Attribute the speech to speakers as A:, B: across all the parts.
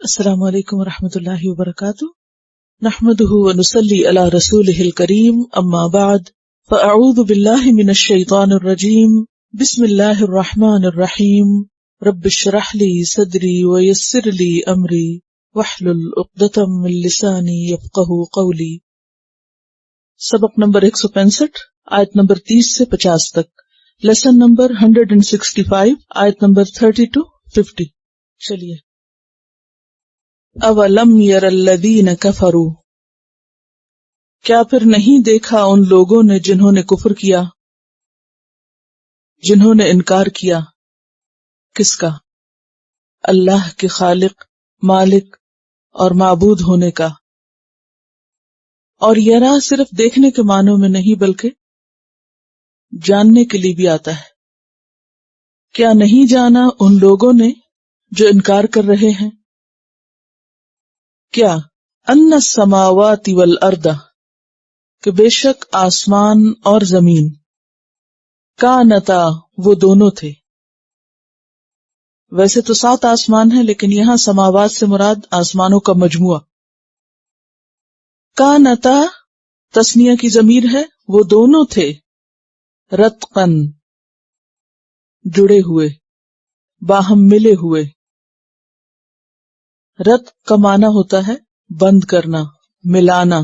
A: السلام علیکم ورحمۃ اللہ وبرکاتہ، نحمده ونصلی علی رسولہ الکریم، اما بعد فاعوذ باللہ من الشیطان الرجیم، بسم اللہ الرحمن الرحیم، رب اشرح لی صدری ویسر لی امری واحلل عقدۃ من لسانی یفقہوا قولی۔ سبق نمبر 165، آیت نمبر 30 سے 50 تک، لیسن نمبر 165، آیت نمبر 30 to 50۔ چلیے۔ اولم یر الذین کفروا، کیا پھر نہیں دیکھا ان لوگوں نے جنہوں نے کفر کیا، جنہوں نے انکار کیا کس کا؟ اللہ کے خالق، مالک اور معبود ہونے کا۔ اور یرا صرف دیکھنے کے معنوں میں نہیں بلکہ جاننے کے لیے بھی آتا ہے۔ کیا نہیں جانا ان لوگوں نے جو انکار کر رہے ہیں؟ کیا ان السماوات والارض، کہ بے شک آسمان اور زمین، کانتا وہ دونوں تھے۔ ویسے تو 7 آسمان ہیں، لیکن یہاں سماوات سے مراد آسمانوں کا مجموعہ۔ کانتا تثنیہ کی ضمیر ہے، وہ دونوں تھے، رتقن جڑے ہوئے، باہم ملے ہوئے۔ رت کا معنی ہوتا ہے بند کرنا، ملانا۔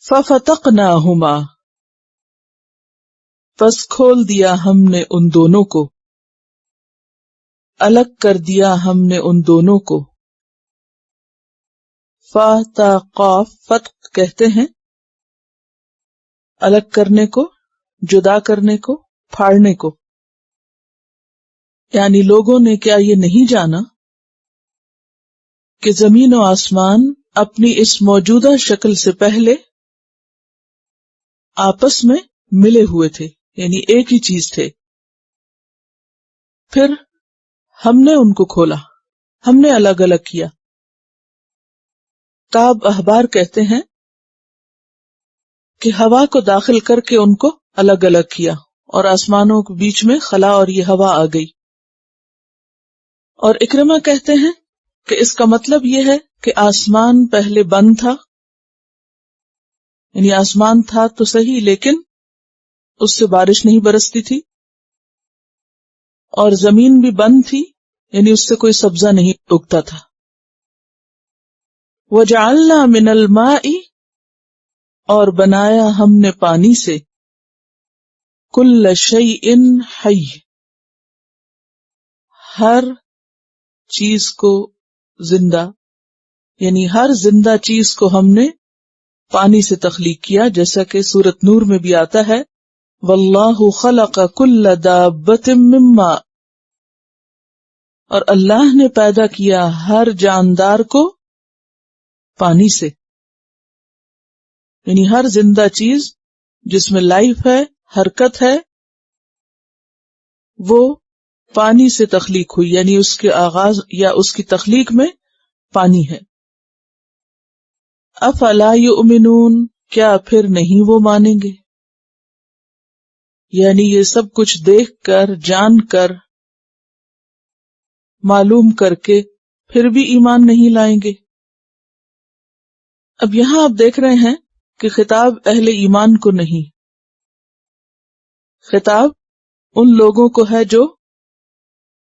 A: ففتقناہما، پس کھول دیا ہم نے ان دونوں کو، الگ کر دیا ہم نے ان دونوں کو۔ فا تا قاف فتق کہتے ہیں الگ کرنے کو، جدا کرنے کو، پھاڑنے کو۔ یعنی لوگوں نے کیا یہ نہیں جانا کہ زمین و آسمان اپنی اس موجودہ شکل سے پہلے آپس میں ملے ہوئے تھے، یعنی ایک ہی چیز تھے۔ پھر ہم نے ان کو کھولا، ہم نے الگ الگ کیا۔ کعب احبار کہتے ہیں کہ ہوا کو داخل کر کے ان کو الگ الگ کیا، اور آسمانوں کے بیچ میں خلا اور یہ ہوا آ گئی۔ اور اکرمہ کہتے ہیں کہ اس کا مطلب یہ ہے کہ آسمان پہلے بند تھا، یعنی آسمان تھا تو صحیح لیکن اس سے بارش نہیں برستی تھی، اور زمین بھی بند تھی، یعنی اس سے کوئی سبزہ نہیں اگتا تھا۔ وَجَعَلْنَا مِنَ الْمَاءِ، اور بنایا ہم نے پانی سے، كُلَّ شَيْءٍ حَيٍّ، ہر چیز کو زندہ، یعنی ہر زندہ چیز کو ہم نے پانی سے تخلیق کیا، جیسا کہ سورۃ نور میں بھی آتا ہے وَاللَّهُ خَلَقَ كُلَّ دَابَّةٍ مِّن مَّاءٍ، اور اللہ نے پیدا کیا ہر جاندار کو پانی سے، یعنی ہر زندہ چیز جس میں لائف ہے، حرکت ہے، وہ پانی سے تخلیق ہوئی، یعنی اس کے آغاز یا اس کی تخلیق میں پانی ہے۔ افلا یؤمنون، کیا پھر نہیں وہ مانیں گے؟ یعنی یہ سب کچھ دیکھ کر، جان کر، معلوم کر کے پھر بھی ایمان نہیں لائیں گے۔ اب یہاں آپ دیکھ رہے ہیں کہ خطاب اہل ایمان کو نہیں، خطاب ان لوگوں کو ہے جو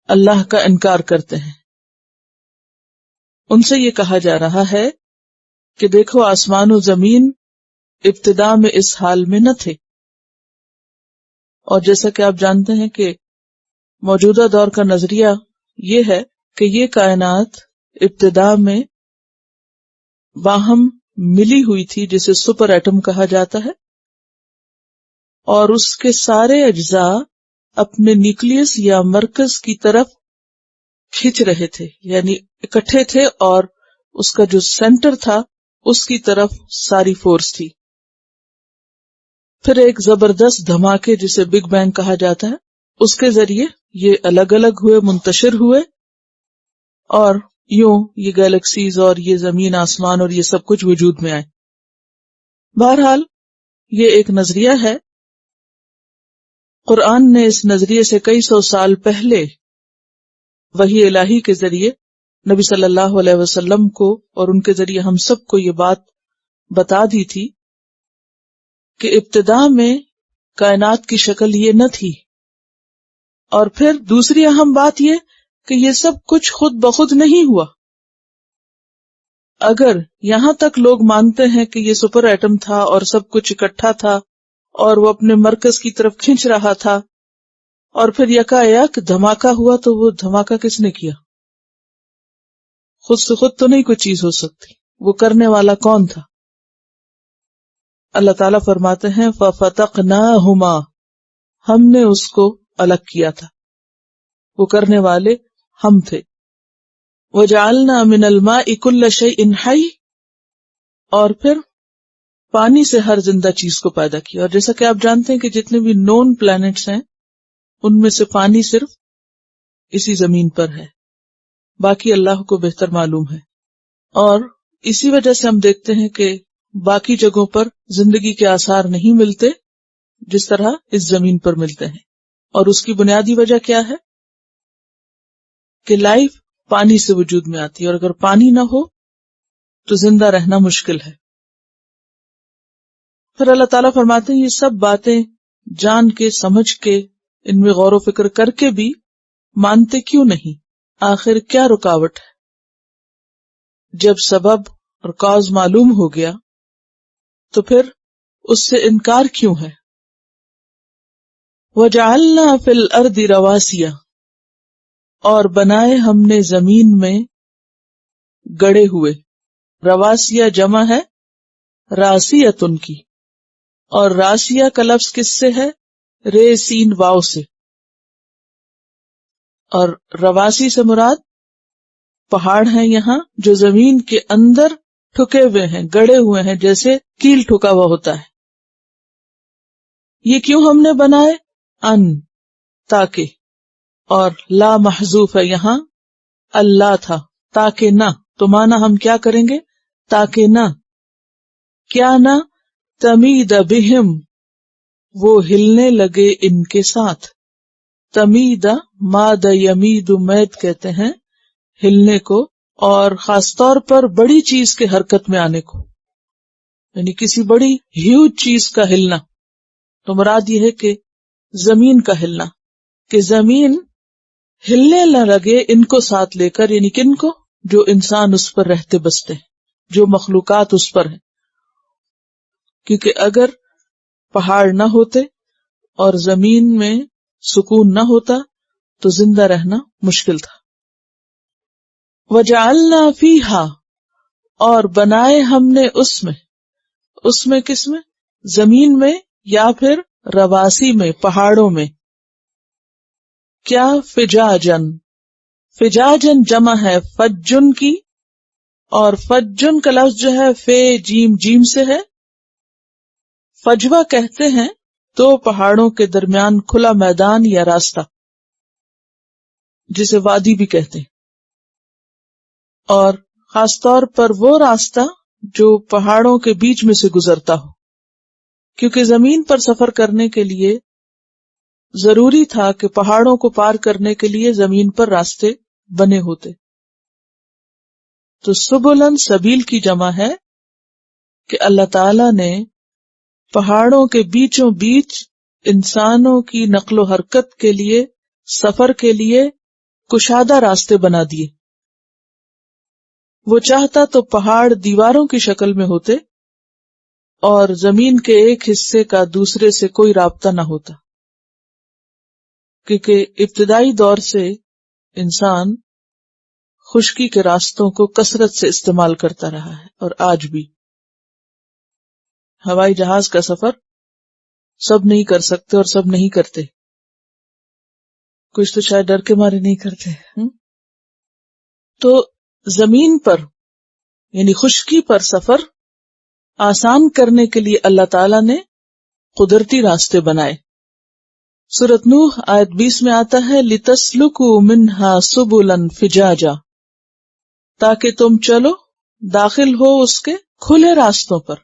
A: اللہ کا انکار کرتے ہیں۔ ان سے یہ کہا جا رہا ہے کہ دیکھو آسمان و زمین ابتدا میں اس حال میں نہ تھے، اور جیسا کہ آپ جانتے ہیں کہ موجودہ دور کا نظریہ یہ ہے کہ یہ کائنات ابتدا میں باہم ملی ہوئی تھی، جسے سپر ایٹم کہا جاتا ہے، اور اس کے سارے اجزاء اپنے نیوکلیس یا مرکز کی طرف کھنچ رہے تھے، یعنی اکٹھے تھے، اور اس کا جو سینٹر تھا اس کی طرف ساری فورس تھی۔ پھر ایک زبردست دھماکے جسے بگ بینگ کہا جاتا ہے، اس کے ذریعے یہ الگ الگ ہوئے، منتشر ہوئے، اور یوں یہ گیلیکسیز اور یہ زمین، آسمان اور یہ سب کچھ وجود میں آئے۔ بہرحال یہ ایک نظریہ ہے، قرآن نے اس نظریے سے کئی سو سال پہلے وحی الہی کے ذریعے نبی صلی اللہ علیہ وسلم کو اور ان کے ذریعے ہم سب کو یہ بات بتا دی تھی کہ ابتدا میں کائنات کی شکل یہ نہ تھی، اور پھر دوسری اہم بات یہ کہ یہ سب کچھ خود بخود نہیں ہوا. اگر یہاں تک لوگ مانتے ہیں کہ یہ سپر ایٹم تھا اور سب کچھ اکٹھا تھا اور وہ اپنے مرکز کی طرف کھنچ رہا تھا اور پھر یکا یک دھماکہ ہوا، تو وہ دھماکہ کس نے کیا؟ خود سے خود تو نہیں کوئی چیز ہو سکتی، وہ کرنے والا کون تھا؟ اللہ تعالیٰ فرماتے ہیں فَفَتَقْنَاهُمَا، ہم نے اس کو الگ کیا تھا، وہ کرنے والے ہم تھے. وَجَعَلْنَا مِنَ الْمَاءِ كُلَّ شَيْءٍ حَيٍّ، اور پھر پانی سے ہر زندہ چیز کو پیدا کیا. اور جیسا کہ آپ جانتے ہیں کہ جتنے بھی نون پلانٹس ہیں ان میں سے پانی صرف اسی زمین پر ہے، باقی اللہ کو بہتر معلوم ہے. اور اسی وجہ سے ہم دیکھتے ہیں کہ باقی جگہوں پر زندگی کے آثار نہیں ملتے جس طرح اس زمین پر ملتے ہیں. اور اس کی بنیادی وجہ کیا ہے؟ کہ لائف پانی سے وجود میں آتی ہے، اور اگر پانی نہ ہو تو زندہ رہنا مشکل ہے. پھر اللہ تعالیٰ فرماتے ہیں یہ سب باتیں جان کے سمجھ کے ان میں غور و فکر کر کے بھی مانتے کیوں نہیں؟ آخر کیا رکاوٹ ہے؟ جب سبب اور کاز معلوم ہو گیا تو پھر اس سے انکار کیوں ہے؟ وَجَعَلْنَا فِي الْأَرْضِ رَوَاسِيَ، اور بنائے ہم نے زمین میں گڑے ہوئے. رواسیہ جمع ہے راسیتن کی، اور راسیہ کا لفظ کس سے ہے؟ رے سین واو سے. اور رواسی سے مراد پہاڑ ہیں یہاں جو زمین کے اندر ٹھکے ہوئے ہیں، گڑے ہوئے ہیں، جیسے کیل ٹھکا ہوا ہوتا ہے. یہ کیوں ہم نے بنائے؟ ان تاکہ، اور لا محذوف ہے یہاں، اللہ تھا تاکہ نہ، تو مانا ہم کیا کریں گے؟ تاکہ نہ، کیا نہ؟ تمید بہم، وہ ہلنے لگے ان کے ساتھ. تمید ماد یمید مید کہتے ہیں ہلنے کو، اور خاص طور پر بڑی چیز کے حرکت میں آنے کو، یعنی کسی بڑی ہیوج چیز کا ہلنا. تو مراد یہ ہے کہ زمین کا ہلنا، کہ زمین ہلنے نہ لگے ان کو ساتھ لے کر، یعنی کن کو؟ جو انسان اس پر رہتے بستے ہیں، جو مخلوقات اس پر ہیں. کیونکہ اگر پہاڑ نہ ہوتے اور زمین میں سکون نہ ہوتا تو زندہ رہنا مشکل تھا. وَجَعَلْنَا فِيهَا، اور بنائے ہم نے اس میں کس میں؟ زمین میں یا پھر رواسی میں، پہاڑوں میں. کیا؟ فجاجن، فجاجن جمع ہے فجن کی، اور فجن کا لفظ جو ہے فے جیم جیم سے ہے. فجوہ کہتے ہیں دو پہاڑوں کے درمیان کھلا میدان یا راستہ، جسے وادی بھی کہتے ہیں. اور خاص طور پر وہ راستہ جو پہاڑوں کے بیچ میں سے گزرتا ہو، کیونکہ زمین پر سفر کرنے کے لیے ضروری تھا کہ پہاڑوں کو پار کرنے کے لیے زمین پر راستے بنے ہوتے. تو سبلن سبیل کی جمع ہے کہ اللہ تعالی نے پہاڑوں کے بیچوں بیچ انسانوں کی نقل و حرکت کے لیے، سفر کے لیے کشادہ راستے بنا دیے. وہ چاہتا تو پہاڑ دیواروں کی شکل میں ہوتے اور زمین کے ایک حصے کا دوسرے سے کوئی رابطہ نہ ہوتا، کیونکہ ابتدائی دور سے انسان خشکی کے راستوں کو کثرت سے استعمال کرتا رہا ہے. اور آج بھی ہوائی جہاز کا سفر سب نہیں کر سکتے اور سب نہیں کرتے، کچھ تو شاید ڈر کے مارے نہیں کرتے. تو زمین پر یعنی خشکی پر سفر آسان کرنے کے لیے اللہ تعالی نے قدرتی راستے بنائے. سورۃ نوح آیت 20 میں آتا ہے لِتَسْلُكُوا مِنْهَا سُبُلًا فِجَاجًا، تاکہ تم چلو، داخل ہو اس کے کھلے راستوں پر.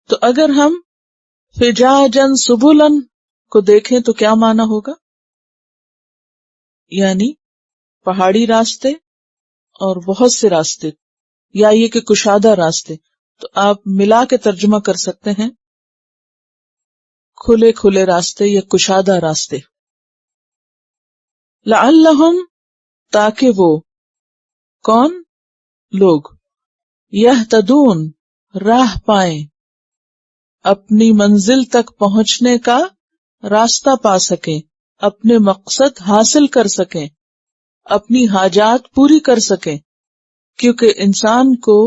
A: تو اگر ہم فجاجن سبلن کو دیکھیں تو کیا معنی ہوگا؟ یعنی پہاڑی راستے اور بہت سے راستے، یا یہ کہ کشادہ راستے، تو آپ ملا کے ترجمہ کر سکتے ہیں کھلے کھلے راستے یا کشادہ راستے. لعلہم، تاکہ وہ کون؟ لوگ یہتدون، راہ پائیں، اپنی منزل تک پہنچنے کا راستہ پا سکیں، اپنے مقصد حاصل کر سکیں، اپنی حاجات پوری کر سکیں. کیونکہ انسان کو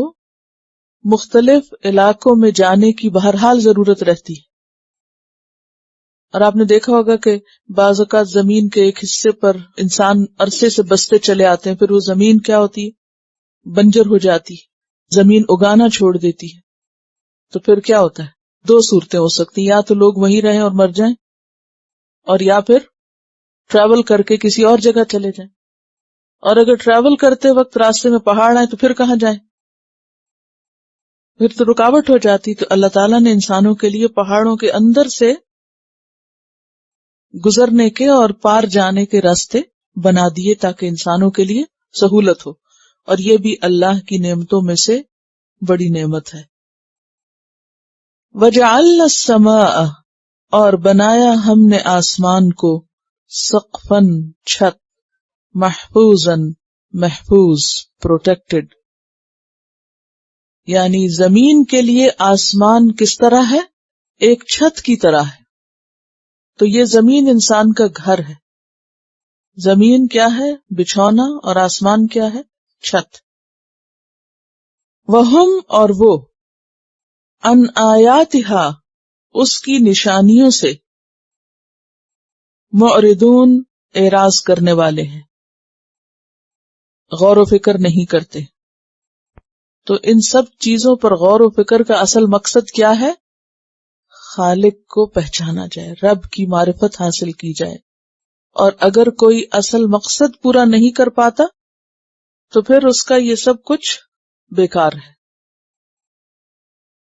A: مختلف علاقوں میں جانے کی بہرحال ضرورت رہتی ہے، اور آپ نے دیکھا ہوگا کہ بعض اوقات زمین کے ایک حصے پر انسان عرصے سے بستے چلے آتے ہیں، پھر وہ زمین کیا ہوتی ہے؟ بنجر ہو جاتی ہے، زمین اگانا چھوڑ دیتی ہے. تو پھر کیا ہوتا ہے؟ دو صورتیں ہو سکتی ہیں، یا تو لوگ وہیں رہیں اور مر جائیں، اور یا پھر ٹریول کر کے کسی اور جگہ چلے جائیں. اور اگر ٹریول کرتے وقت راستے میں پہاڑ آئے تو پھر کہاں جائیں؟ پھر تو رکاوٹ ہو جاتی. تو اللہ تعالیٰ نے انسانوں کے لیے پہاڑوں کے اندر سے گزرنے کے اور پار جانے کے راستے بنا دیے تاکہ انسانوں کے لیے سہولت ہو، اور یہ بھی اللہ کی نعمتوں میں سے بڑی نعمت ہے. وَجَعَلْنَا السَّمَاءَ، اور بنایا ہم نے آسمان کو، سقفاً، چھت، محفوظاً، محفوظ، پروٹیکٹڈ. یعنی زمین کے لیے آسمان کس طرح ہے؟ ایک چھت کی طرح ہے. تو یہ زمین انسان کا گھر ہے. زمین کیا ہے؟ بچھونا، اور آسمان کیا ہے؟ چھت. وہم، اور وہ، ان آیاتہا، اس کی نشانیوں سے، معرضون، اعراض کرنے والے ہیں، غور و فکر نہیں کرتے. تو ان سب چیزوں پر غور و فکر کا اصل مقصد کیا ہے؟ خالق کو پہچانا جائے، رب کی معرفت حاصل کی جائے. اور اگر کوئی اصل مقصد پورا نہیں کر پاتا تو پھر اس کا یہ سب کچھ بیکار ہے.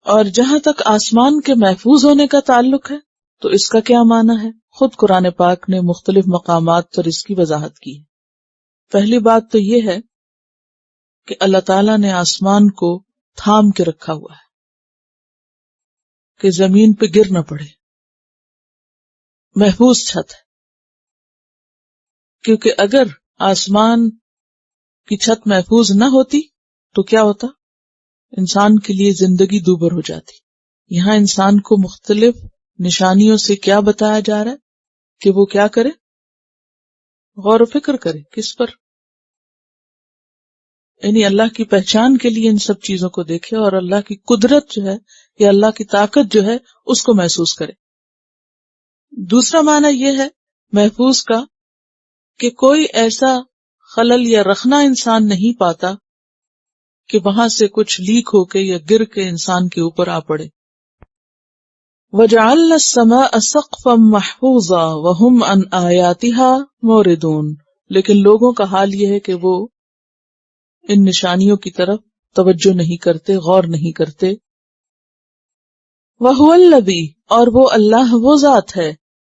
A: اور جہاں تک آسمان کے محفوظ ہونے کا تعلق ہے تو اس کا کیا معنی ہے؟ خود قرآن پاک نے مختلف مقامات پر اس کی وضاحت کی ہے. پہلی بات تو یہ ہے کہ اللہ تعالیٰ نے آسمان کو تھام کے رکھا ہوا ہے کہ زمین پہ گر نہ پڑے، محفوظ چھت ہے. کیونکہ اگر آسمان کی چھت محفوظ نہ ہوتی تو کیا ہوتا؟ انسان کے لیے زندگی دوبر ہو جاتی. یہاں انسان کو مختلف نشانیوں سے کیا بتایا جا رہا ہے کہ وہ کیا کرے؟ غور و فکر کرے. کس پر؟ یعنی اللہ کی پہچان کے لیے ان سب چیزوں کو دیکھے اور اللہ کی قدرت جو ہے یا اللہ کی طاقت جو ہے اس کو محسوس کرے. دوسرا معنی یہ ہے محفوظ کا کہ کوئی ایسا خلل یا رخنہ انسان نہیں پاتا کہ وہاں سے کچھ لیک ہو کے یا گر کے انسان کے اوپر آ پڑے. وَجَعَلْنَا السَّمَاءَ سَقْفًا مَحْفُوظًا وَهُمْ عَنْ آيَاتِهَا مُعْرِضُونَ. لیکن لوگوں کا حال یہ ہے کہ وہ ان نشانیوں کی طرف توجہ نہیں کرتے، غور نہیں کرتے. وَهُوَ الَّذِي، اور وہ اللہ وہ ذات ہے،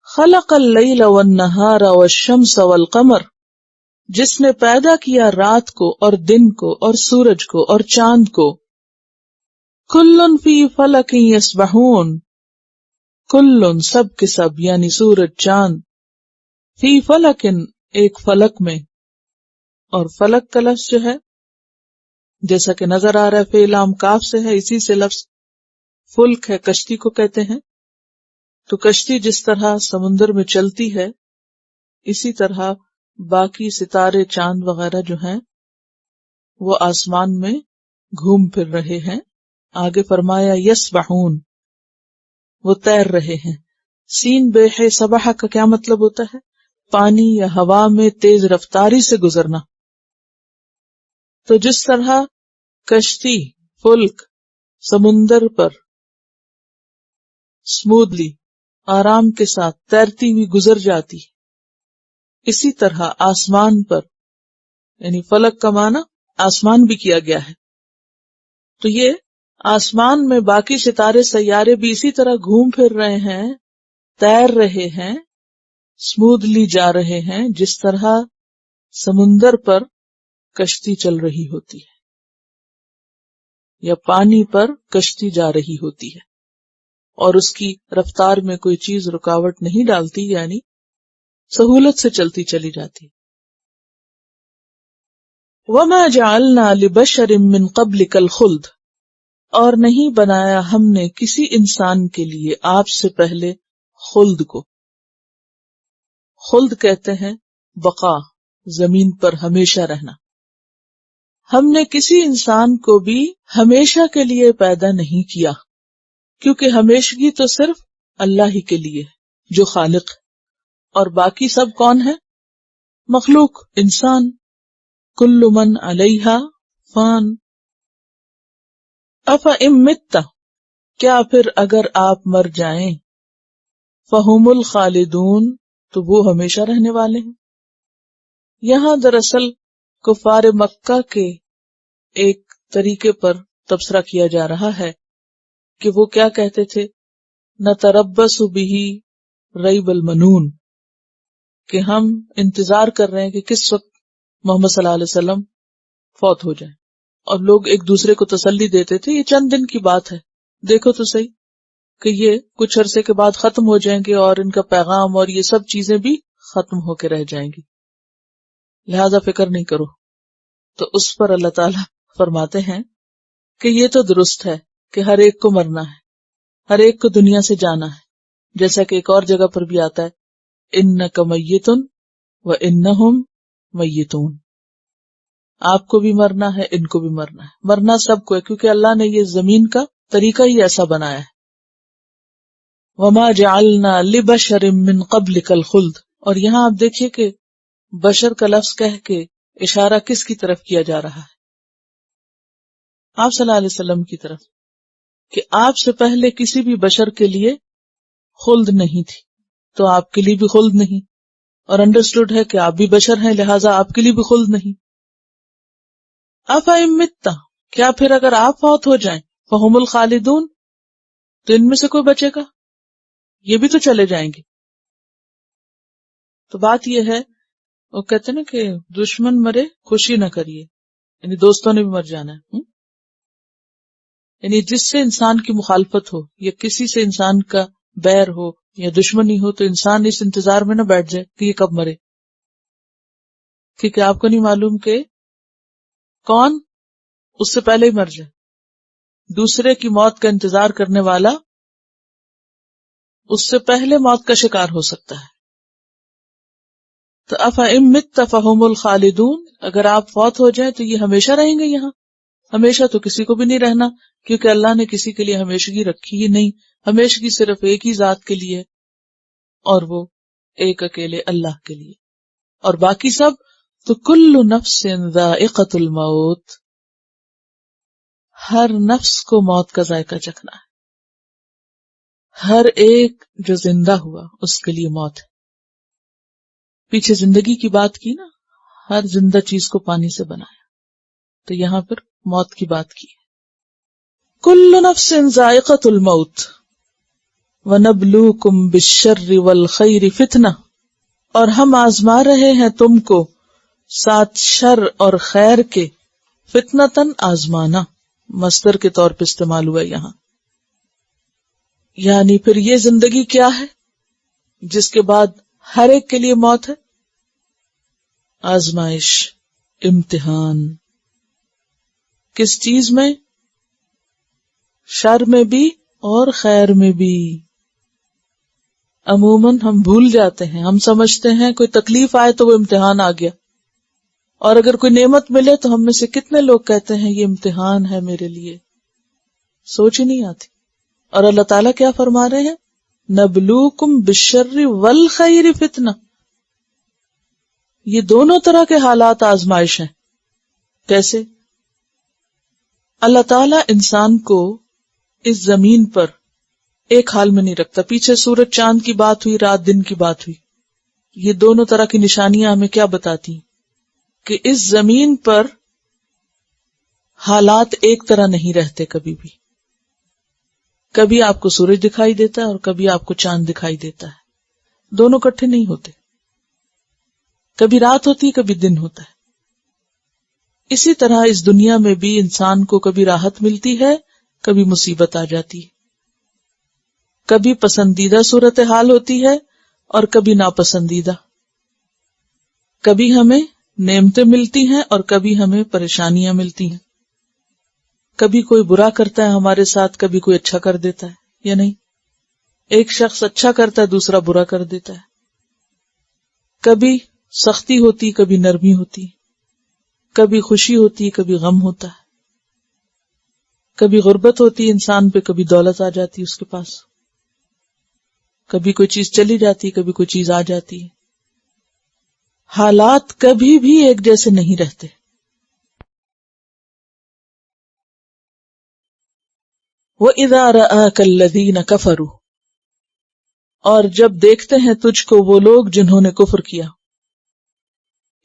A: خَلَقَ اللَّيْلَ وَالنَّهَارَ وَالشَّمْسَ وَالْقَمَرَ، جس نے پیدا کیا رات کو اور دن کو اور سورج کو اور چاند کو. کل فی فلک یسبحون، کل سب کے سب یعنی سورج چاند، فی فلک ایک فلک میں. اور فلک کا لفظ جو ہے جیسا کہ نظر آ رہا ہے فعل لام کاف سے ہے، اسی سے لفظ فلک ہے، کشتی کو کہتے ہیں. تو کشتی جس طرح سمندر میں چلتی ہے اسی طرح باقی ستارے چاند وغیرہ جو ہیں وہ آسمان میں گھوم پھر رہے ہیں. آگے فرمایا یسبحون، وہ تیر رہے ہیں. سین بے ہے سبح کا کیا مطلب ہوتا ہے؟ پانی یا ہوا میں تیز رفتاری سے گزرنا. تو جس طرح کشتی فلک سمندر پر سموتھلی آرام کے ساتھ تیرتی ہوئی گزر جاتی، اسی طرح آسمان پر، یعنی فلک کا معنی آسمان بھی کیا گیا ہے. تو یہ آسمان میں باقی ستارے سیارے بھی اسی طرح گھوم پھر رہے ہیں، تیر رہے ہیں، سموتھلی جا رہے ہیں، جس طرح سمندر پر کشتی چل رہی ہوتی ہے یا پانی پر کشتی جا رہی ہوتی ہے اور اس کی رفتار میں کوئی چیز رکاوٹ نہیں ڈالتی، یعنی سہولت سے چلتی چلی جاتی. وَمَا جَعَلْنَا لِبَشَرٍ مِّن قَبْلِكَ الْخُلْدَ، اور نہیں بنایا ہم نے کسی انسان کے لیے آپ سے پہلے خلد کو. خلد کہتے ہیں بقا، زمین پر ہمیشہ رہنا. ہم نے کسی انسان کو بھی ہمیشہ کے لیے پیدا نہیں کیا، کیونکہ ہمیشگی تو صرف اللہ ہی کے لیے جو خالق ہے، اور باقی سب کون ہے؟ مخلوق، انسان. کل من علیہا فان. افإن مت، کیا پھر اگر آپ مر جائیں، فہم الخالدون، تو وہ ہمیشہ رہنے والے ہیں. یہاں دراصل کفار مکہ کے ایک طریقے پر تبصرہ کیا جا رہا ہے کہ وہ کیا کہتے تھے، نتربص بہ ریب المنون، کہ ہم انتظار کر رہے ہیں کہ کس وقت محمد صلی اللہ علیہ وسلم فوت ہو جائیں. اور لوگ ایک دوسرے کو تسلی دیتے تھے، یہ چند دن کی بات ہے، دیکھو تو صحیح کہ یہ کچھ عرصے کے بعد ختم ہو جائیں گے اور ان کا پیغام اور یہ سب چیزیں بھی ختم ہو کے رہ جائیں گی، لہذا فکر نہیں کرو. تو اس پر اللہ تعالیٰ فرماتے ہیں کہ یہ تو درست ہے کہ ہر ایک کو مرنا ہے، ہر ایک کو دنیا سے جانا ہے، جیسا کہ ایک اور جگہ پر بھی آتا ہے انک میت وانہم میتون. آپ کو بھی مرنا ہے، ان کو بھی مرنا ہے، مرنا سب کو ہے، کیونکہ اللہ نے یہ زمین کا طریقہ ہی ایسا بنایا ہے. وما جعلنا لبشر من قبلک الخلد، اور یہاں آپ دیکھیے کہ بشر کا لفظ کہہ کے اشارہ کس کی طرف کیا جا رہا ہے؟ آپ صلی اللہ علیہ وسلم کی طرف، کہ آپ سے پہلے کسی بھی بشر کے لیے خلد نہیں تھی، تو آپ کے لیے بھی خلد نہیں، اور انڈرسٹوڈ ہے کہ آپ بھی بشر ہیں، لہٰذا آپ کے لیے بھی خلد نہیں. افإن مت، کیا پھر اگر آپ فوت ہو جائیں، فہم الخالدون، تو ان میں سے کوئی بچے گا؟ یہ بھی تو چلے جائیں گے. تو بات یہ ہے، وہ کہتے ہیں نا کہ دشمن مرے خوشی نہ کریے، یعنی دوستوں نے بھی مر جانا ہے. یعنی جس سے انسان کی مخالفت ہو یا کسی سے انسان کا بیر ہو یا دشمنی ہو، تو انسان اس انتظار میں نہ بیٹھ جائے کہ یہ کب مرے، کیونکہ آپ کو نہیں معلوم کہ کون اس سے پہلے ہی مر جائے. دوسرے کی موت کا انتظار کرنے والا اس سے پہلے موت کا شکار ہو سکتا ہے. تو افإن مت فہم الخالدون، اگر آپ فوت ہو جائیں تو یہ ہمیشہ رہیں گے یہاں. ہمیشہ تو کسی کو بھی نہیں رہنا، کیونکہ اللہ نے کسی کے لیے ہمیشگی رکھی ہی نہیں. ہمیشگی صرف ایک ہی ذات کے لیے، اور وہ ایک اکیلے اللہ کے لیے. اور باقی سب تو کل نفس ذائقۃ الموت، ہر نفس کو موت کا ذائقہ چکھنا ہے. ہر ایک جو زندہ ہوا اس کے لیے موت ہے. پیچھے زندگی کی بات کی نا، ہر زندہ چیز کو پانی سے بنایا، تو یہاں پر موت کی بات کی ہے. کل نفس ذائقۃ الموت وَنَبْلُوكُمْ بِالشَّرِّ وَالْخَيْرِ فِتْنَةً، اور ہم آزما رہے ہیں تم کو ساتھ شر اور خیر کے. فتنتاً آزمانا، مصدر کے طور پہ استعمال ہوا یہاں. یعنی پھر یہ زندگی کیا ہے جس کے بعد ہر ایک کے لیے موت ہے؟ آزمائش، امتحان. کس چیز میں؟ شر میں بھی اور خیر میں بھی. عموماً ہم بھول جاتے ہیں، ہم سمجھتے ہیں کوئی تکلیف آئے تو وہ امتحان آ گیا، اور اگر کوئی نعمت ملے تو ہم میں سے کتنے لوگ کہتے ہیں یہ امتحان ہے میرے لیے. سوچ ہی نہیں آتی. اور اللہ تعالیٰ کیا فرما رہے ہیں؟ نبلوکم بالشر والخیر فتنہ. یہ دونوں طرح کے حالات آزمائش ہیں. کیسے؟ اللہ تعالیٰ انسان کو اس زمین پر ایک حال میں نہیں رکھتا. پیچھے سورج چاند کی بات ہوئی، رات دن کی بات ہوئی. یہ دونوں طرح کی نشانیاں ہمیں کیا بتاتی ہیں؟ کہ اس زمین پر حالات ایک طرح نہیں رہتے کبھی بھی. کبھی آپ کو سورج دکھائی دیتا ہے اور کبھی آپ کو چاند دکھائی دیتا ہے. دونوں اکٹھے نہیں ہوتے. کبھی رات ہوتی ہے، کبھی دن ہوتا ہے. اسی طرح اس دنیا میں بھی انسان کو کبھی راحت ملتی ہے، کبھی مصیبت آ جاتی ہے، کبھی پسندیدہ صورتحال ہوتی ہے اور کبھی ناپسندیدہ، کبھی ہمیں نعمتیں ملتی ہیں اور کبھی ہمیں پریشانیاں ملتی ہیں، کبھی کوئی برا کرتا ہے ہمارے ساتھ، کبھی کوئی اچھا کر دیتا ہے یا نہیں، ایک شخص اچھا کرتا ہے دوسرا برا کر دیتا ہے، کبھی سختی ہوتی کبھی نرمی ہوتی، کبھی خوشی ہوتی کبھی غم ہوتا ہے، کبھی غربت ہوتی انسان پہ، کبھی دولت آ جاتی اس کے پاس، کبھی کوئی چیز چلی جاتی کبھی کوئی چیز آ جاتی ہے، حالات کبھی بھی ایک جیسے نہیں رہتے۔ وَإِذَا رَآكَ الَّذِينَ كَفَرُوا، اور جب دیکھتے ہیں تجھ کو وہ لوگ جنہوں نے کفر کیا،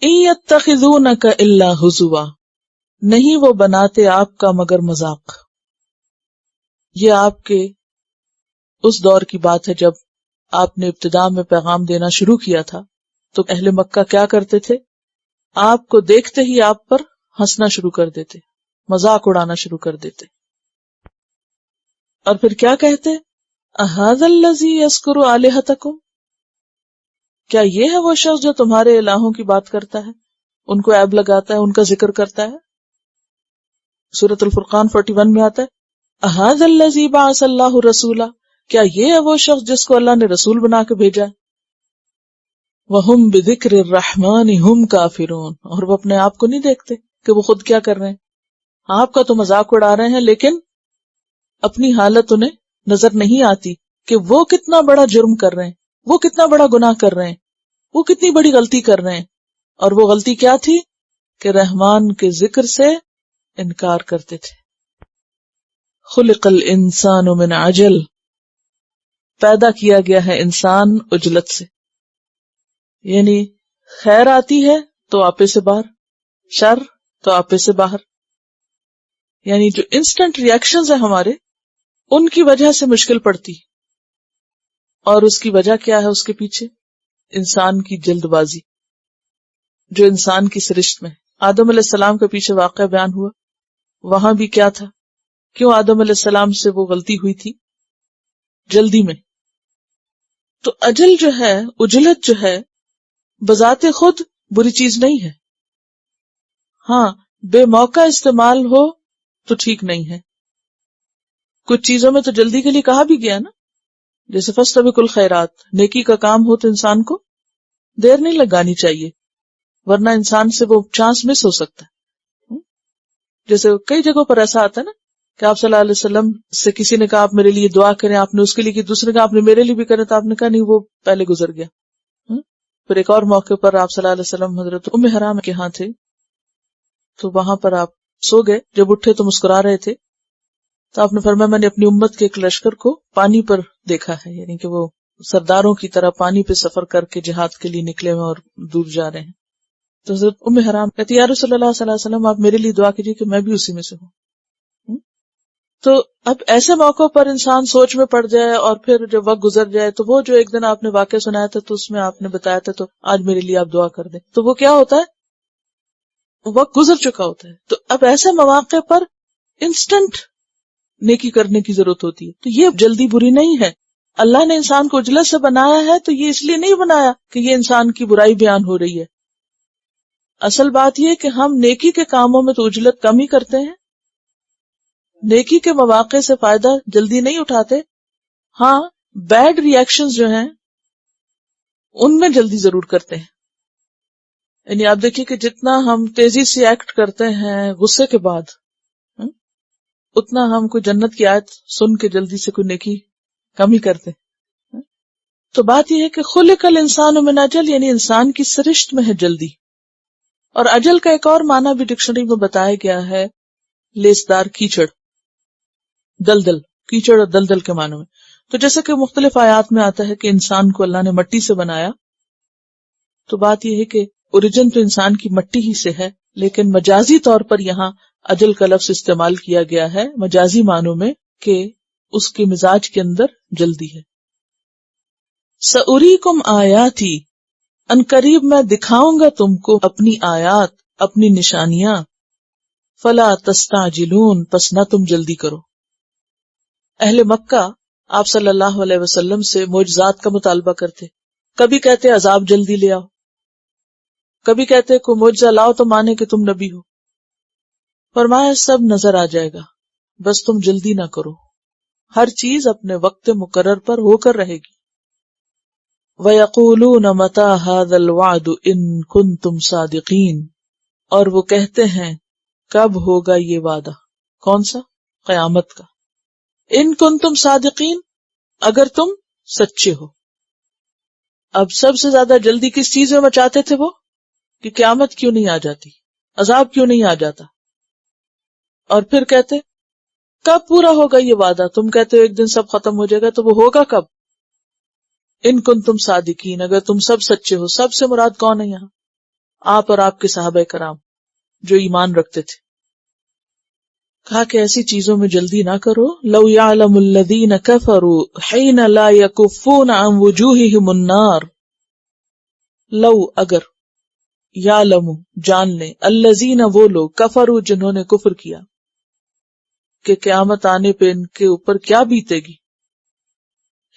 A: إِن يَتَّخِذُونَكَ إِلَّا هُزُوًا، نہیں وہ بناتے آپ کا مگر مذاق۔ یہ آپ کے اس دور کی بات ہے جب آپ نے ابتدا میں پیغام دینا شروع کیا تھا، تو اہل مکہ کیا کرتے تھے؟ آپ کو دیکھتے ہی آپ پر ہنسنا شروع کر دیتے، مذاق اڑانا شروع کر دیتے، اور پھر کیا کہتے؟ اَهَذَا الَّذِي يَذْكُرُ آلِهَتَكُمْ، کیا یہ ہے وہ شخص جو تمہارے الہوں کی بات کرتا ہے، ان کو عیب لگاتا ہے، ان کا ذکر کرتا ہے؟ سورۃ الفرقان 41 میں آتا ہے اَهَذَا الَّذِي بَعَثَ اللَّهُ رَسُولًا، کیا یہ ہے وہ شخص جس کو اللہ نے رسول بنا کے بھیجا ہے؟ وَهُمْ بِذِكْرِ الرَّحْمَنِ هُمْ كَافِرُونَ، اور وہ اپنے آپ کو نہیں دیکھتے کہ وہ خود کیا کر رہے ہیں، آپ کا تو مذاق اڑا رہے ہیں لیکن اپنی حالت انہیں نظر نہیں آتی کہ وہ کتنا بڑا جرم کر رہے ہیں، وہ کتنا بڑا گناہ کر رہے ہیں، وہ کتنی بڑی غلطی کر رہے ہیں، اور وہ غلطی کیا تھی کہ رحمان کے ذکر سے انکار کرتے تھے۔ خلق الانسان من عجل، پیدا کیا گیا ہے انسان عجلت سے، یعنی خیر آتی ہے تو آپے سے باہر، شر تو آپے سے باہر، یعنی جو انسٹنٹ ریئیکشنز ہیں ہمارے، ان کی وجہ سے مشکل پڑتی، اور اس کی وجہ کیا ہے؟ اس کے پیچھے انسان کی جلد بازی جو انسان کی سرشت میں۔ آدم علیہ السلام کے پیچھے واقعہ بیان ہوا، وہاں بھی کیا تھا؟ کیوں آدم علیہ السلام سے وہ غلطی ہوئی تھی؟ جلدی میں۔ تو اجل جو ہے، عجلت جو ہے، بذات خود بری چیز نہیں ہے، ہاں بے موقع استعمال ہو تو ٹھیک نہیں ہے۔ کچھ چیزوں میں تو جلدی کے لیے کہا بھی گیا نا، جیسے فاستبقوا الخیرات، نیکی کا کام ہو تو انسان کو دیر نہیں لگانی چاہیے، ورنہ انسان سے وہ چانس مس ہو سکتا ہے۔ جیسے کئی جگہوں پر ایسا آتا ہے نا کہ آپ صلی اللہ علیہ وسلم سے کسی نے کہا آپ میرے لیے دعا کریں، آپ نے اس کے لیے کی، دوسرے نے کہا آپ نے میرے لیے بھی کریں، تو آپ نے کہا نہیں وہ پہلے گزر گیا۔ پھر ایک اور موقع پر آپ صلی اللہ علیہ وسلم حضرت ام حرام کے ہاں تھے، تو وہاں پر آپ سو گئے، جب اٹھے تو مسکرا رہے تھے، تو آپ نے فرمایا میں نے اپنی امت کے ایک لشکر کو پانی پر دیکھا ہے، یعنی کہ وہ سرداروں کی طرح پانی پہ سفر کر کے جہاد کے لیے نکلے ہوئے اور دور جا رہے ہیں۔ تو حضرت ام حرام کہتی یا رسول اللہ صلی اللہ علیہ وسلم آپ میرے لیے دعا کیجیے کہ میں بھی اسی میں سے ہوں۔ تو اب ایسے موقعوں پر انسان سوچ میں پڑ جائے اور پھر جب وقت گزر جائے تو وہ جو ایک دن آپ نے واقعہ سنایا تھا تو اس میں آپ نے بتایا تھا تو آج میرے لیے آپ دعا کر دیں، تو وہ کیا ہوتا ہے؟ وقت گزر چکا ہوتا ہے۔ تو اب ایسے مواقع پر انسٹنٹ نیکی کرنے کی ضرورت ہوتی ہے، تو یہ جلدی بری نہیں ہے۔ اللہ نے انسان کو عجلت سے بنایا ہے تو یہ اس لیے نہیں بنایا کہ یہ انسان کی برائی بیان ہو رہی ہے۔ اصل بات یہ کہ ہم نیکی کے کاموں میں تو عجلت کم ہی کرتے ہیں، نیکی کے مواقع سے فائدہ جلدی نہیں اٹھاتے، ہاں بیڈ ریئیکشنز جو ہیں ان میں جلدی ضرور کرتے ہیں۔ یعنی آپ دیکھیے کہ جتنا ہم تیزی سے ایکٹ کرتے ہیں غصے کے بعد، اتنا ہم کوئی جنت کی آیت سن کے جلدی سے کوئی نیکی کم ہی کرتے۔ تو بات یہ ہے کہ خلق الانسان من اجل، یعنی انسان کی سرشت میں ہے جلدی۔ اور اجل کا ایک اور معنی بھی ڈکشنری میں بتایا گیا ہے، لیسدار کیچڑ، دلدل، کیچڑ اور دلدل کے معنی میں۔ تو جیسے کہ مختلف آیات میں آتا ہے کہ انسان کو اللہ نے مٹی سے بنایا، تو بات یہ ہے کہ اوریجن تو انسان کی مٹی ہی سے ہے، لیکن مجازی طور پر یہاں اجل کا لفظ استعمال کیا گیا ہے مجازی معنوں میں کہ اس کے مزاج کے اندر جلدی ہے۔ سَأُرِيكُمْ آیاتی، ان قریب میں دکھاؤں گا تم کو اپنی آیات، اپنی نشانیاں، فلا تستعجلون، پس نہ تم جلدی کرو۔ اہل مکہ آپ صلی اللہ علیہ وسلم سے معجزات کا مطالبہ کرتے، کبھی کہتے عذاب جلدی لے آؤ، کبھی کہتے کوئی معجزہ لاؤ تو مانے کہ تم نبی ہو۔ فرمایا سب نظر آ جائے گا، بس تم جلدی نہ کرو، ہر چیز اپنے وقت مقرر پر ہو کر رہے گی۔ وَيَقُولُونَ مَتَى هَذَا الْوَعْدُ إِن كُنتُمْ صَادِقِينَ، اور وہ کہتے ہیں کب ہوگا یہ وعدہ، کون سا؟ قیامت کا۔ ان کنتم صادقین، اگر تم سچے ہو۔ اب سب سے زیادہ جلدی کس چیز میں مچاتے تھے وہ، کہ قیامت کیوں نہیں آ جاتی، عذاب کیوں نہیں آ جاتا، اور پھر کہتے کب پورا ہوگا یہ وعدہ، تم کہتے ہو ایک دن سب ختم ہو جائے گا، تو وہ ہوگا کب؟ ان کنتم صادقین، اگر تم سب سچے ہو۔ سب سے مراد کون ہے یہاں؟ آپ اور آپ کے صحابہ کرام جو ایمان رکھتے تھے۔ کہا کہ ایسی چیزوں میں جلدی نہ کرو۔ لو یعلم الذین کفروا حین لا یکفون عن وجوہہم النار، لو اگر، یعلم جان لیں، الذین وہ لوگ، کفروا جنہوں نے کفر کیا، کہ قیامت آنے پہ ان کے اوپر کیا بیتے گی۔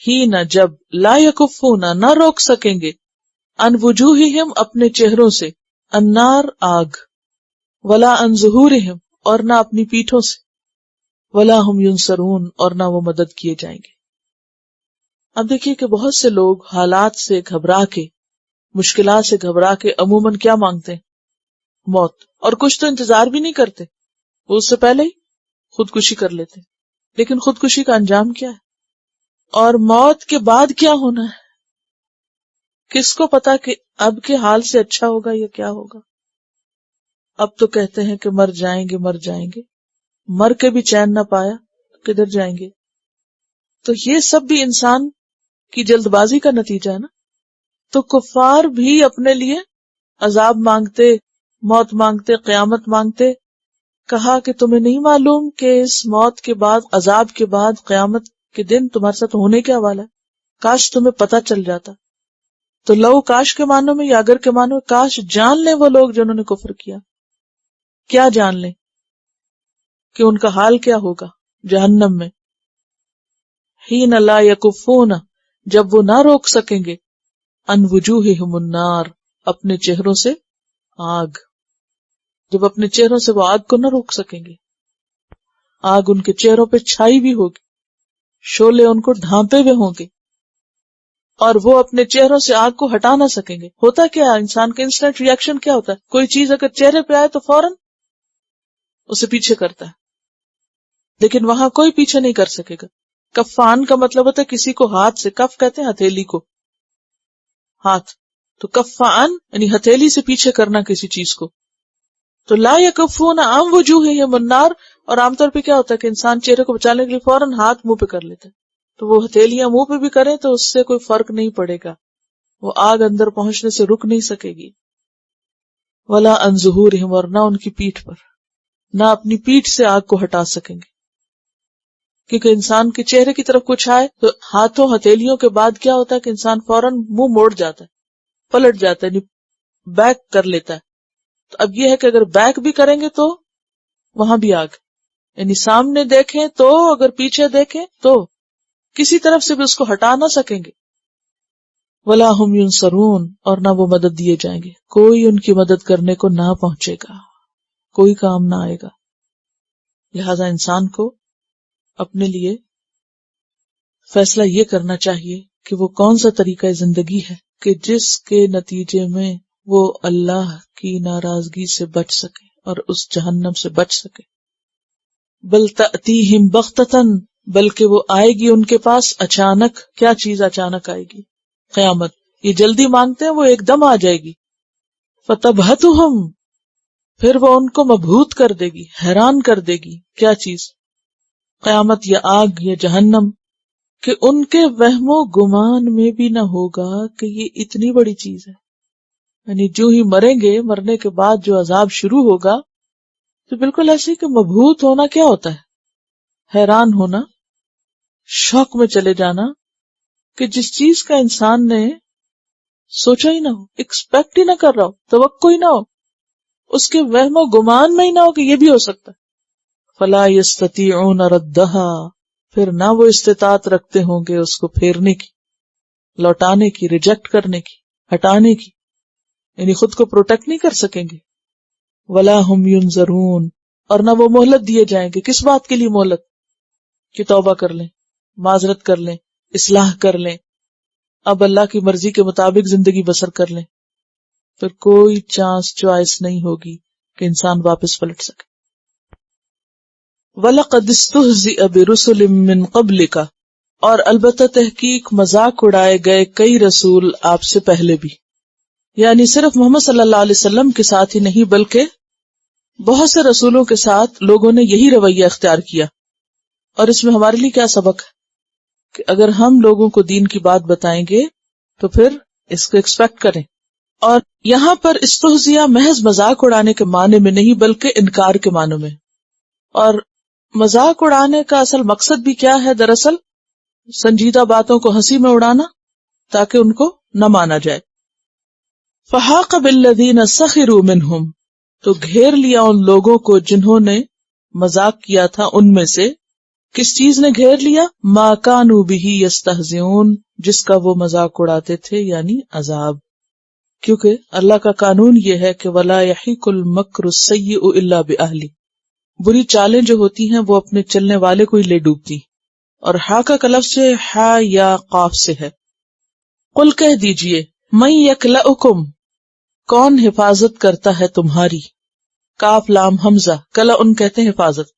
A: ہی نہ جب، لا یکفون نہ روک سکیں گے، ان وجوہہم اپنے چہروں سے، النار آگ، ولا ان ظہورہم اور نہ اپنی پیٹھوں سے، ولا ہم ینصرون اور نہ وہ مدد کیے جائیں گے۔ اب دیکھیے کہ بہت سے لوگ حالات سے گھبرا کے، مشکلات سے گھبرا کے عموماً کیا مانگتے ہیں؟ موت۔ اور کچھ تو انتظار بھی نہیں کرتے، وہ اس سے پہلے ہی خودکشی کر لیتے۔ لیکن خودکشی کا انجام کیا ہے؟ اور موت کے بعد کیا ہونا ہے؟ کس کو پتا کہ اب کے حال سے اچھا ہوگا یا کیا ہوگا؟ اب تو کہتے ہیں کہ مر جائیں گے، مر جائیں گے، مر کے بھی چین نہ پایا تو کدھر جائیں گے؟ تو یہ سب بھی انسان کی جلد بازی کا نتیجہ ہے نا۔ تو کفار بھی اپنے لیے عذاب مانگتے، موت مانگتے، قیامت مانگتے۔ کہا کہ تمہیں نہیں معلوم کہ اس موت کے بعد، عذاب کے بعد قیامت کے دن تمہارے ساتھ ہونے کیا والا ہے؟ کاش تمہیں پتہ چل جاتا۔ تو لو کاش کے معنوں میں یا اگر کے معنوں میں، کاش جان لیں وہ لوگ جنہوں نے کفر کیا۔ کیا جان لیں؟ کہ ان کا حال کیا ہوگا جہنم میں۔ حین لا یکفون، جب وہ نہ روک سکیں گے، ان وجوہہم النار، اپنے چہروں سے آگ، جب اپنے چہروں سے وہ آگ کو نہ روک سکیں گے، آگ ان کے چہروں پہ چھائی بھی ہوگی، شعلے ان کو ڈھانپے ہوئے ہوں گے، اور وہ اپنے چہروں سے آگ کو ہٹا نہ سکیں گے۔ ہوتا کیا ہے انسان کا انسٹنٹ ری ایکشن کیا ہوتا ہے؟ کوئی چیز اگر چہرے پہ آئے تو فوراً اسے پیچھے کرتا ہے، لیکن وہاں کوئی پیچھے نہیں کر سکے گا۔ کفان کا مطلب ہوتا ہے کسی کو ہاتھ سے، کف کہتے ہیں ہتھیلی کو، ہاتھ، تو کفان یعنی ہتھیلی سے پیچھے کرنا کسی چیز کو۔ تو لا یکفون عن وجوہہم النار، اور عام طور پہ کیا ہوتا ہے کہ انسان چہرے کو بچانے کے لیے فوراً ہاتھ منہ پہ کر لیتا ہے، تو وہ ہتھیلیاں منہ پہ بھی کریں تو اس سے کوئی فرق نہیں پڑے گا، وہ آگ اندر پہنچنے سے رک نہیں سکے گی۔ ولا عن ظہورہم، اور نہ ان کی پیٹھ پر، نہ اپنی پیٹھ سے آگ کو ہٹا سکیں گے، کیونکہ انسان کے چہرے کی طرف کچھ آئے تو ہاتھوں ہتھیلیوں کے بعد کیا ہوتا ہے کہ انسان فوراً منہ موڑ جاتا ہے، پلٹ جاتا ہے، یعنی بیک کر لیتا ہے۔ تو اب یہ ہے کہ اگر بیک بھی کریں گے تو وہاں بھی آگ، یعنی سامنے دیکھیں تو، اگر پیچھے دیکھیں تو، کسی طرف سے بھی اس کو ہٹا نہ سکیں گے۔ ولا ہم ینصرون، اور نہ وہ مدد دیے جائیں گے، کوئی ان کی مدد کرنے کو نہ پہنچے گا، کوئی کام نہ آئے گا۔ لہذا انسان کو اپنے لیے فیصلہ یہ کرنا چاہیے کہ وہ کون سا طریقہ زندگی ہے کہ جس کے نتیجے میں وہ اللہ کی ناراضگی سے بچ سکے اور اس جہنم سے بچ سکے۔ بل تأتیہم بغتۃ، بلکہ وہ آئے گی ان کے پاس اچانک۔ کیا چیز اچانک آئے گی؟ قیامت۔ یہ جلدی مانگتے ہیں، وہ ایک دم آ جائے گی۔ فتبہتہم، پھر وہ ان کو مبہوت کر دے گی، حیران کر دے گی۔ کیا چیز؟ قیامت یا آگ یا جہنم، کہ ان کے وہم و گمان میں بھی نہ ہوگا کہ یہ اتنی بڑی چیز ہے۔ یعنی جو ہی مریں گے، مرنے کے بعد جو عذاب شروع ہوگا تو بالکل ایسے کہ مبہوت ہونا کیا ہوتا ہے؟ حیران ہونا، شوق میں چلے جانا کہ جس چیز کا انسان نے سوچا ہی نہ ہو، ایکسپیکٹ ہی نہ کر رہا ہو، توقع ہی نہ ہو، اس کے وہم و گمان میں ہی نہ ہو کہ یہ بھی ہو سکتا ہے. فلا یستطیعون ردھا، پھر نہ وہ استطاعت رکھتے ہوں گے اس کو پھیرنے کی، لوٹانے کی، ریجیکٹ کرنے کی، ہٹانے کی، یعنی خود کو پروٹیکٹ نہیں کر سکیں گے. ولا ہم ینظرون، اور نہ وہ مہلت دیے جائیں گے. کس بات کے لیے مہلت؟ کہ توبہ کر لیں، معذرت کر لیں، اصلاح کر لیں، اب اللہ کی مرضی کے مطابق زندگی بسر کر لیں. پھر کوئی چوائس نہیں ہوگی کہ انسان واپس پلٹ سکے. وَلَقَدِ اسْتُهْزِئَ بِرُسُلٍ مِّن قَبْلِكَ، اور البتہ تحقیق مذاق اڑائے گئے کئی رسول آپ سے پہلے بھی. یعنی صرف محمد صلی اللہ علیہ وسلم کے ساتھ ہی نہیں بلکہ بہت سے رسولوں کے ساتھ لوگوں نے یہی رویہ اختیار کیا. اور اس میں ہمارے لیے کیا سبق ہے کہ اگر ہم لوگوں کو دین کی بات بتائیں گے تو پھر اس کو ایکسپیکٹ کریں. اور یہاں پر استہزیہ محض مذاق اڑانے کے معنی میں نہیں بلکہ انکار کے معنی میں. اور مذاق اڑانے کا اصل مقصد بھی کیا ہے؟ دراصل سنجیدہ باتوں کو ہنسی میں اڑانا تاکہ ان کو نہ مانا جائے. فحاق بالذین سخروا منہم، تو گھیر لیا ان لوگوں کو جنہوں نے مذاق کیا تھا ان میں سے. کس چیز نے گھیر لیا؟ ما کانوا بہ یستہزئون، جس کا وہ مذاق اڑاتے تھے، یعنی عذاب. کیونکہ اللہ کا قانون یہ ہے کہ ولا یحیق المکر السیئ الا باہلہ، بری چالیں جو ہوتی ہیں وہ اپنے چلنے والے کو ہی لے ڈوبتی. اور ہا کا لفظ سے ہا یا قاف سے ہے. قل کہہ دیجئے من یکلؤکم، کون حفاظت کرتا ہے تمہاری. کاف لام حمزہ، کلا ان کہتے ہیں حفاظت.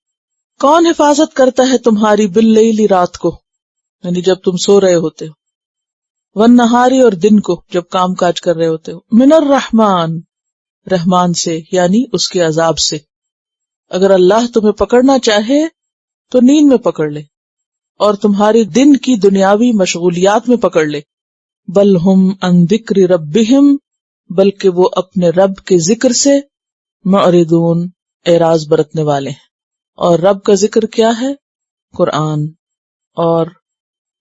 A: کون حفاظت کرتا ہے تمہاری باللیل، رات کو، یعنی جب تم سو رہے ہوتے ہو، والنہاری، اور دن کو جب کام کاج کر رہے ہوتے ہو، من الرحمن، رحمان سے یعنی اس کے عذاب سے. اگر اللہ تمہیں پکڑنا چاہے تو نیند میں پکڑ لے اور تمہاری دن کی دنیاوی مشغولیات میں پکڑ لے. بل ہم عن ذکر ربہم، بلکہ وہ اپنے رب کے ذکر سے معرضون، اعراض برتنے والے ہیں. اور رب کا ذکر کیا ہے؟ قرآن اور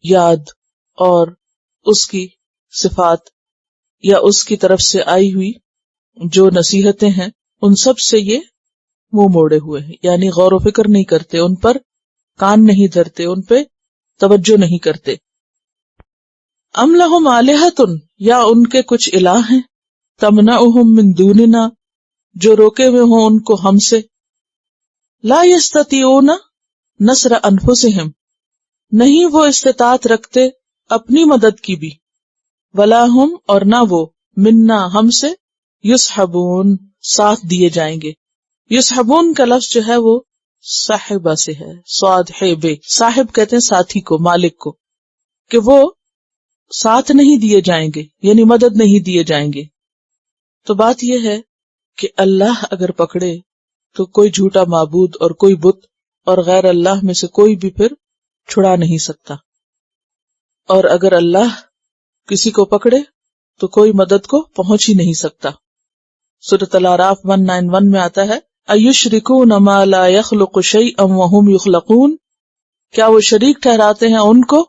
A: یاد اور اس کی صفات یا اس کی طرف سے آئی ہوئی جو نصیحتیں ہیں، ان سب سے یہ منہ موڑے ہوئے ہیں، یعنی غور و فکر نہیں کرتے، ان پر کان نہیں دھرتے، ان پہ توجہ نہیں کرتے. ام لہم آلہۃ، یا ان کے کچھ الہ ہیں، تمنعہم من دوننا، جو روکے ہوئے ہوں ان کو ہم سے. لا یستطیعون نصر انفسہم، نہیں وہ استطاعت رکھتے اپنی مدد کی بھی. ولا ہم، اور نہ وہ، منا، ہم سے، یسحبون، ساتھ دیے جائیں گے. یسحبون کا لفظ جو ہے وہ صاحبہ سے ہے، صاد حیبے، صاحب کہتے ہیں ساتھی کو، مالک کو، کہ وہ ساتھ نہیں دیے جائیں گے، یعنی مدد نہیں دیے جائیں گے. تو بات یہ ہے کہ اللہ اگر پکڑے تو کوئی جھوٹا معبود اور کوئی بت اور غیر اللہ میں سے کوئی بھی پھر چھڑا نہیں سکتا. اور اگر اللہ کسی کو پکڑے تو کوئی مدد کو پہنچ ہی نہیں سکتا. سورۃ الاعراف 191 میں آتا ہے ایشرکون ما لا یخلق شیئا وہم یخلقون، کیا وہ شریک ٹھہراتے ہیں ان کو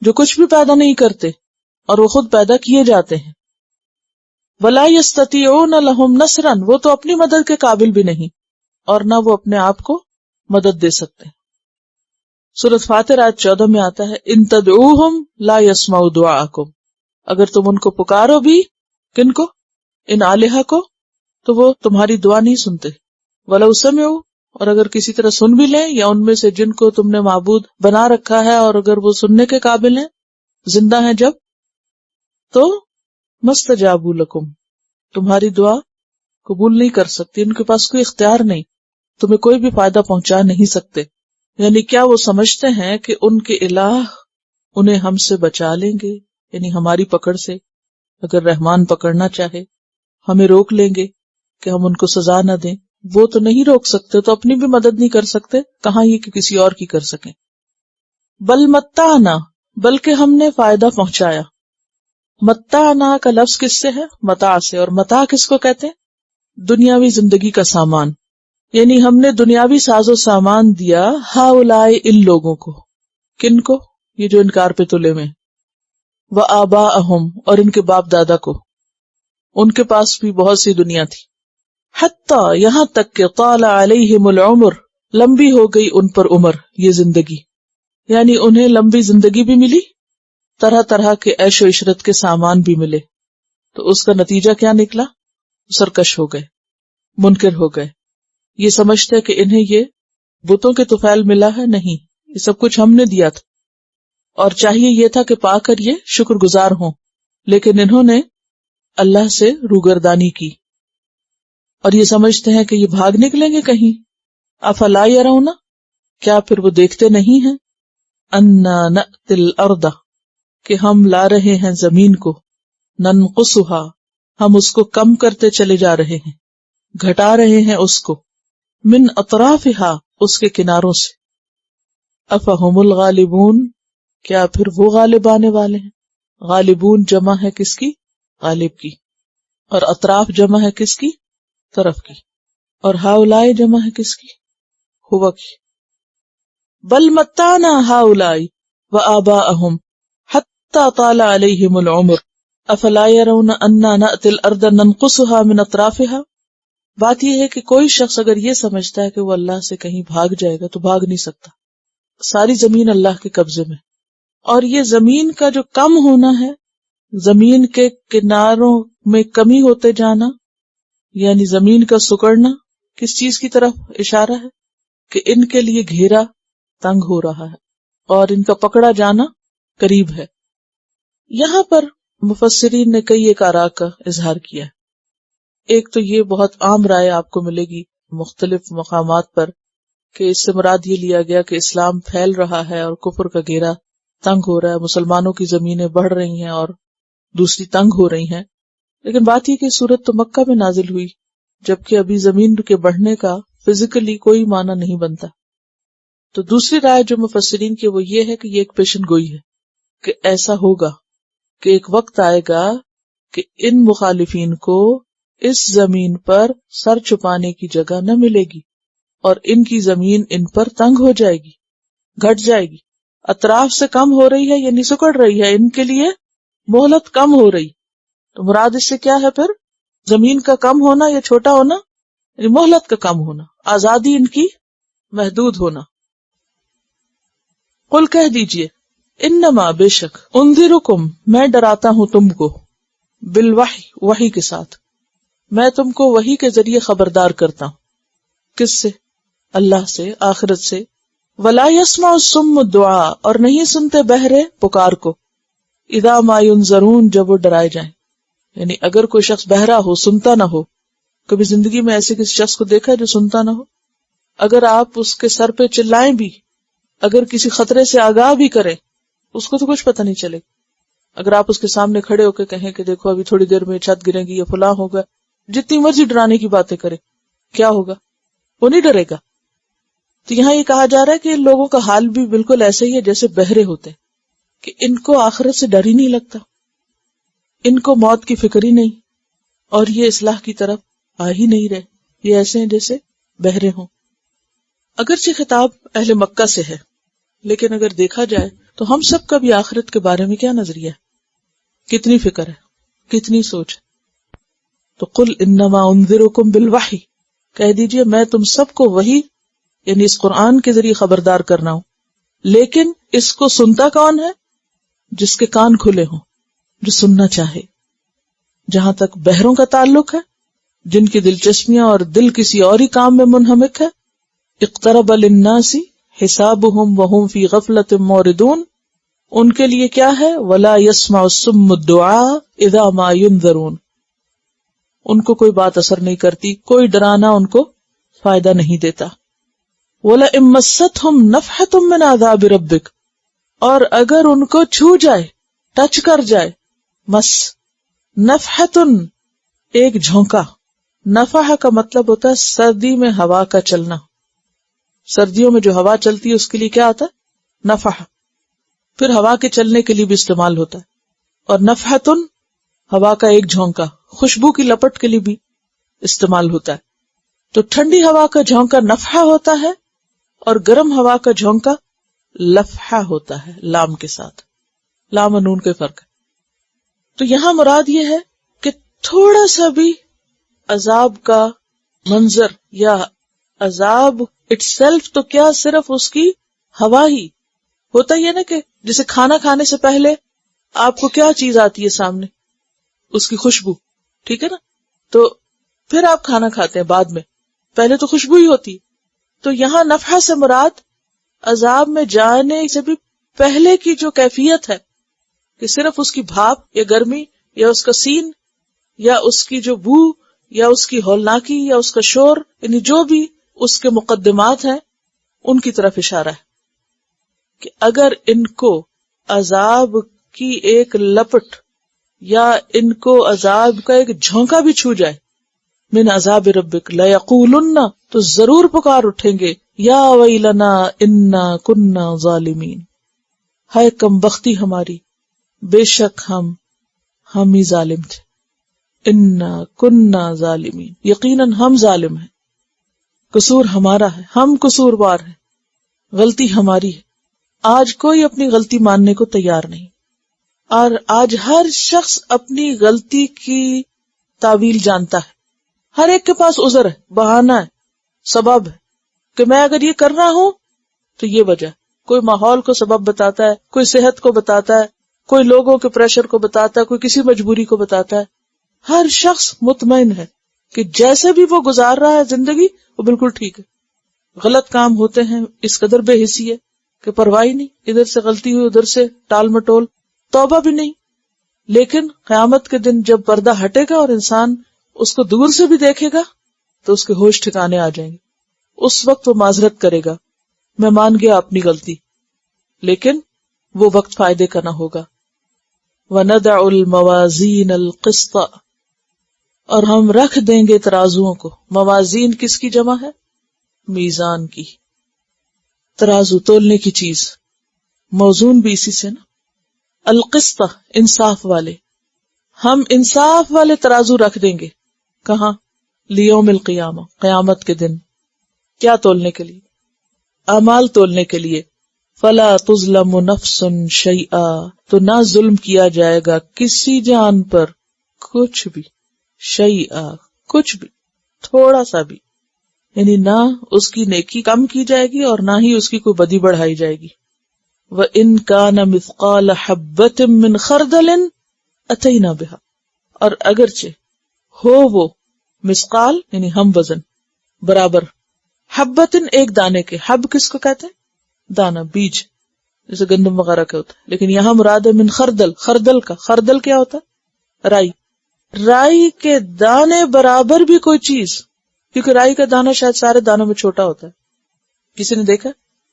A: جو کچھ بھی پیدا نہیں کرتے اور وہ خود پیدا کیے جاتے ہیں. ولا یستطیعون لہم نصرا، وہ تو اپنی مدد کے قابل بھی نہیں اور نہ وہ اپنے آپ کو مدد دے سکتے. سورۃ فاطر آیت 14 میں آتا ہے ان تدعوہم لا یسمعوا دعاءکم، اگر تم ان کو پکارو بھی، کن کو؟ ان آلہہ کو، تو وہ تمہاری دعا نہیں سنتے. ولو سمعوا، اور اگر کسی طرح سن بھی لیں، یا ان میں سے جن کو تم نے معبود بنا رکھا ہے اور اگر وہ سننے کے قابل ہیں، زندہ ہیں جب، تو مستجابوا لکم، تمہاری دعا قبول نہیں کر سکتی، ان کے پاس کوئی اختیار نہیں، تمہیں کوئی بھی فائدہ پہنچا نہیں سکتے. یعنی کیا وہ سمجھتے ہیں کہ ان کے الہ انہیں ہم سے بچا لیں گے، یعنی ہماری پکڑ سے؟ اگر رحمان پکڑنا چاہے ہمیں روک لیں گے کہ ہم ان کو سزا نہ دیں. وہ تو نہیں روک سکتے، تو اپنی بھی مدد نہیں کر سکتے، کہاں یہ کہ کسی اور کی کر سکیں. بل متعنا، بلکہ ہم نے فائدہ پہنچایا. متعنا کا لفظ کس سے ہے؟ متاع سے. اور متاع کس کو کہتے ہیں؟ دنیاوی زندگی کا سامان. یعنی ہم نے دنیاوی ساز و سامان دیا ہؤلاء، ان لوگوں کو. کن کو؟ یہ جو انکار پہ تلے میں. وآباءہم، اور ان کے باپ دادا کو. ان کے پاس بھی بہت سی دنیا تھی. حتی یہاں تک کہ طال علیہم العمر لمبی ہو گئی ان پر عمر، یہ زندگی، یعنی انہیں لمبی زندگی بھی ملی، طرح طرح کے عیش و عشرت کے سامان بھی ملے، تو اس کا نتیجہ کیا نکلا؟ سرکش ہو گئے، منکر ہو گئے، یہ سمجھتے کہ انہیں یہ بتوں کے طفیل ملا ہے، نہیں، یہ سب کچھ ہم نے دیا تھا، اور چاہیے یہ تھا کہ پا کر یہ شکر گزار ہوں، لیکن انہوں نے اللہ سے روگردانی کی، اور یہ سمجھتے ہیں کہ یہ بھاگ نکلیں گے کہیں، افلا یرون، کیا پھر وہ دیکھتے نہیں ہیں، انا نأتی الارض، کہ ہم لا رہے ہیں زمین کو، ننقصها، ہم اس کو کم کرتے چلے جا رہے ہیں، گھٹا رہے ہیں اس کو، من اطرافها، اس کے کناروں سے، افہم الغالبون، کیا پھر وہ غالب آنے والے ہیں؟ غالبون جمع ہے کس کی؟ غالب کی، اور اطراف جمع ہے کس کی؟ طرف کی، اور ہاؤلائی جمع ہے کس کی؟ ہوا کی۔ بل متعنا ہاؤلائی وآباءہم حتی طال علیہم العمر افلا یرون انا نأتی الارض ننقصها من اطرافها۔ بات یہ ہے کہ کوئی شخص اگر یہ سمجھتا ہے کہ وہ اللہ سے کہیں بھاگ جائے گا تو بھاگ نہیں سکتا، ساری زمین اللہ کے قبضے میں، اور یہ زمین کا جو کم ہونا ہے، زمین کے کناروں میں کمی ہوتے جانا، یعنی زمین کا سکڑنا، کس چیز کی طرف اشارہ ہے؟ کہ ان کے لیے گھیرا تنگ ہو رہا ہے اور ان کا پکڑا جانا قریب ہے۔ یہاں پر مفسرین نے کئی ایک آراء کا اظہار کیا ہے۔ ایک تو یہ بہت عام رائے آپ کو ملے گی مختلف مقامات پر کہ اس سے مراد یہ لیا گیا کہ اسلام پھیل رہا ہے اور کفر کا گھیرا تنگ ہو رہا ہے، مسلمانوں کی زمینیں بڑھ رہی ہیں اور دوسری تنگ ہو رہی ہیں، لیکن بات یہ کہ سورت تو مکہ میں نازل ہوئی، جبکہ ابھی زمین کے بڑھنے کا فزیکلی کوئی معنی نہیں بنتا۔ تو دوسری رائے جو مفسرین کی وہ یہ ہے کہ یہ ایک پیشن گوئی ہے کہ ایسا ہوگا کہ ایک وقت آئے گا کہ ان مخالفین کو اس زمین پر سر چھپانے کی جگہ نہ ملے گی اور ان کی زمین ان پر تنگ ہو جائے گی، گھٹ جائے گی، اطراف سے کم ہو رہی ہے یعنی سکڑ رہی ہے، ان کے لیے مہلت کم ہو رہی۔ تو مراد اس سے کیا ہے پھر؟ زمین کا کم ہونا یا چھوٹا ہونا، یعنی مہلت کا کم ہونا، آزادی ان کی محدود ہونا۔ قل کہہ دیجئے، انما بے شک، انذرکم میں ڈراتا ہوں تم کو، بالوحی وحی کے ساتھ، میں تم کو وحی کے ذریعے خبردار کرتا ہوں۔ کس سے؟ اللہ سے، آخرت سے۔ ولا يسمع الصم الدعاء، اور نہیں سنتے بہرے پکار کو، اذا ما ينذرون، جب وہ ڈرائے جائیں۔ یعنی اگر کوئی شخص بہرا ہو، سنتا نہ ہو، کبھی زندگی میں ایسے کسی شخص کو دیکھا جو سنتا نہ ہو؟ اگر آپ اس کے سر پہ چلائیں بھی، اگر کسی خطرے سے آگاہ بھی کریں، اس کو تو کچھ پتہ نہیں چلے گا۔ اگر آپ اس کے سامنے کھڑے ہو کے کہیں کہ دیکھو ابھی تھوڑی دیر میں چھت گرے گی یا فلاں ہوگا، جتنی مرضی ڈرانے کی باتیں کرے، کیا ہوگا؟ وہ نہیں ڈرے گا۔ تو یہاں یہ کہا جا رہا ہے کہ ان لوگوں کا حال بھی بالکل ایسے ہی ہے جیسے بہرے ہوتے، کہ ان کو آخرت سے ڈر ہی نہیں لگتا، ان کو موت کی فکر ہی نہیں، اور یہ اصلاح کی طرف آ ہی نہیں رہے، یہ ایسے ہیں جیسے بہرے ہوں۔ اگرچہ خطاب اہل مکہ سے ہے، لیکن اگر دیکھا جائے تو ہم سب کا بھی آخرت کے بارے میں کیا نظریہ ہے، کتنی فکر ہے، کتنی سوچ ہے۔ تو قل انما انذرکم بالوحی، کہہ دیجئے میں تم سب کو وحی یعنی اس قرآن کے ذریعے خبردار کرنا ہوں، لیکن اس کو سنتا کون ہے؟ جس کے کان کھلے ہوں، جو سننا چاہے۔ جہاں تک بہروں کا تعلق ہے، جن کی دلچسپیاں اور دل کسی اور ہی کام میں منہمک ہے، اقترب للناس حسابهم وهم فی غفلۃ موردون، ان کے لیے کیا ہے؟ ولا يسمع الصم الدعاء اذا ما ينذرون، ان کو کوئی بات اثر نہیں کرتی، کوئی ڈرانا ان کو فائدہ نہیں دیتا۔ وَلَئِن مَسَّتْهُمْ نَفْحَةٌ مِّنْ عَذَابِ رَبِّكَ، اور اگر ان کو چھو جائے، ٹچ کر جائے، مس، نفحتن ایک جھونکا، نفح کا مطلب ہوتا ہے سردی میں ہوا کا چلنا، سردیوں میں جو ہوا چلتی ہے اس کے لیے کیا آتا ہے؟ نفح۔ پھر ہوا کے چلنے کے لیے بھی استعمال ہوتا ہے، اور نفحتن ہوا کا ایک جھونکا، خوشبو کی لپٹ کے لیے بھی استعمال ہوتا ہے۔ تو ٹھنڈی ہوا کا جھونکا نفحہ ہوتا ہے اور گرم ہوا کا جھونکا لفحہ ہوتا ہے، لام کے ساتھ، لام و نون کے فرق ہے۔ تو یہاں مراد یہ ہے کہ تھوڑا سا بھی عذاب کا منظر یا عذاب اٹس سیلف تو کیا صرف اس کی ہوا ہی ہوتا ہی ہے نا، کہ جیسے کھانا کھانے سے پہلے آپ کو کیا چیز آتی ہے سامنے؟ اس کی خوشبو، ٹھیک ہے نا؟ تو پھر آپ کھانا کھاتے ہیں بعد میں، پہلے تو خوشبو ہی ہوتی. تو یہاں نفحہ سے مراد عذاب میں جانے سے بھی پہلے کی جو کیفیت ہے، کہ صرف اس کی بھاپ یا گرمی یا اس کا سین یا اس کی جو بو یا اس کی ہولناکی یا اس کا شور، یعنی جو بھی اس کے مقدمات ہیں ان کی طرف اشارہ ہے کہ اگر ان کو عذاب کی ایک لپٹ یا ان کو عذاب کا ایک جھونکا بھی چھو جائے، من عذاب ربک لیقولن، تو ضرور پکار اٹھیں گے یا ویلنا انا کننا ظالمین، ہائے کم بختی ہماری، بے شک ہم ہی ظالم تھے. انا کننا ظالمین، یقیناً ہم ظالم ہیں، قصور ہمارا ہے، ہم قصوروار ہیں، غلطی ہماری ہے. آج کوئی اپنی غلطی ماننے کو تیار نہیں، اور آج ہر شخص اپنی غلطی کی تاویل جانتا ہے. ہر ایک کے پاس عذر ہے، بہانہ ہے، سبب ہے کہ میں اگر یہ کر رہا ہوں تو یہ وجہ. کوئی ماحول کو سبب بتاتا ہے، کوئی صحت کو بتاتا ہے، کوئی لوگوں کے پریشر کو بتاتا ہے، کوئی کسی مجبوری کو بتاتا ہے. ہر شخص مطمئن ہے کہ جیسے بھی وہ گزار رہا ہے زندگی وہ بالکل ٹھیک ہے. غلط کام ہوتے ہیں اس قدر بے حسی ہے کہ پرواہ نہیں، ادھر سے غلطی ہوئی ادھر سے ٹال مٹول، توبہ بھی نہیں. لیکن قیامت کے دن جب پردہ ہٹے گا اور انسان اس کو دور سے بھی دیکھے گا تو اس کے ہوش ٹھکانے آ جائیں گے. اس وقت وہ معذرت کرے گا، میں مان گیا اپنی غلطی، لیکن وہ وقت فائدے کا نہ ہوگا. وَنَدَعُ الْمَوَازِينَ الْقِسْطَ، اور ہم رکھ دیں گے ترازوؤں کو. موازین کس کی جمع ہے؟ میزان کی، ترازو تولنے کی چیز. موزون بھی اسی سے نا. القسط انصاف والے، ہم انصاف والے ترازو رکھ دیں گے. کہاں؟ لیوم القیامہ، قیامت کے دن. کیا تولنے کے لیے؟ اعمال تولنے کے لیے. فلا تظلم نفس شیئا، تو نہ ظلم کیا جائے گا کسی جان پر کچھ بھی. شیئا، کچھ بھی، تھوڑا سا بھی، یعنی نہ اس کی نیکی کم کی جائے گی اور نہ ہی اس کی کوئی بدی بڑھائی جائے گی. وَإِن كَانَ مِثْقَالَ حَبَّةٍ مِّنْ خَرْدَلٍ أَتَيْنَا بِهَا، اور اگرچہ ہو وہ مثقال یعنی ہم وزن، برابر، حبتن ایک دانے کے. حب کس کو کہتے ہیں؟ دانا، بیج، جیسے گندم وغیرہ کا ہوتا ہے. لیکن یہاں مراد ہے من خردل. خردل کا خردل کیا ہوتا ہے؟ رائی. رائی کے دانے برابر بھی کوئی چیز، کیونکہ رائی کا دانہ شاید سارے دانوں میں چھوٹا ہوتا ہے. کسی نے دیکھا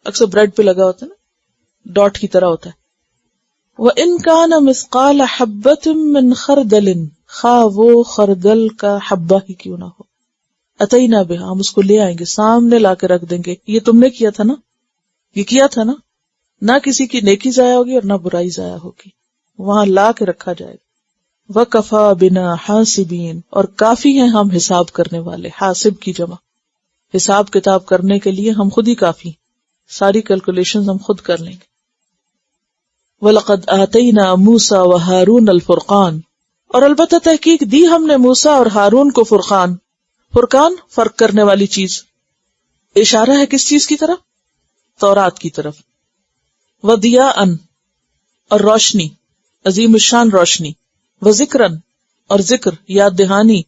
A: اکثر بریڈ پہ لگا ہوتا ہے نا، ڈاٹ کی طرح ہوتا ہے. وَإِن كَانَ مِثْقَالَ حَبَّةٍ مِّنْ خَرْدَلٍ، خواہ وہ خردل کا حبہ ہی کیوں نہ ہو. اتینا بہا، ہم اس کو لے آئیں گے، سامنے لا کے رکھ دیں گے. یہ تم نے کیا تھا نا، یہ کیا تھا نا. نہ کسی کی نیکی ضائع ہوگی اور نہ برائی ضائع ہوگی، وہاں لا کے رکھا جائے گا. وَكَفَى بِنَا حَاسِبِينَ، اور کافی ہیں ہم حساب کرنے والے. حاسب کی جمع، حساب کتاب کرنے کے لیے ہم خود ہی کافی، ساری کیلکولیشنز ہم خود کر لیں گے. وَلَقَدْ آتَيْنَا مُوسَى وَهَارُونَ الْفُرْقَانَ، اور البتہ تحقیق دی ہم نے موسیٰ اور ہارون کو فرقان. فرقان فرق کرنے والی چیز. اشارہ ہے کس چیز کی طرف؟ تورات کی طرف. وَضِيَاءً، اور روشنی، عظیم الشان روشنی. وَذِكْرًا، اور ذکر، یاد دہانی.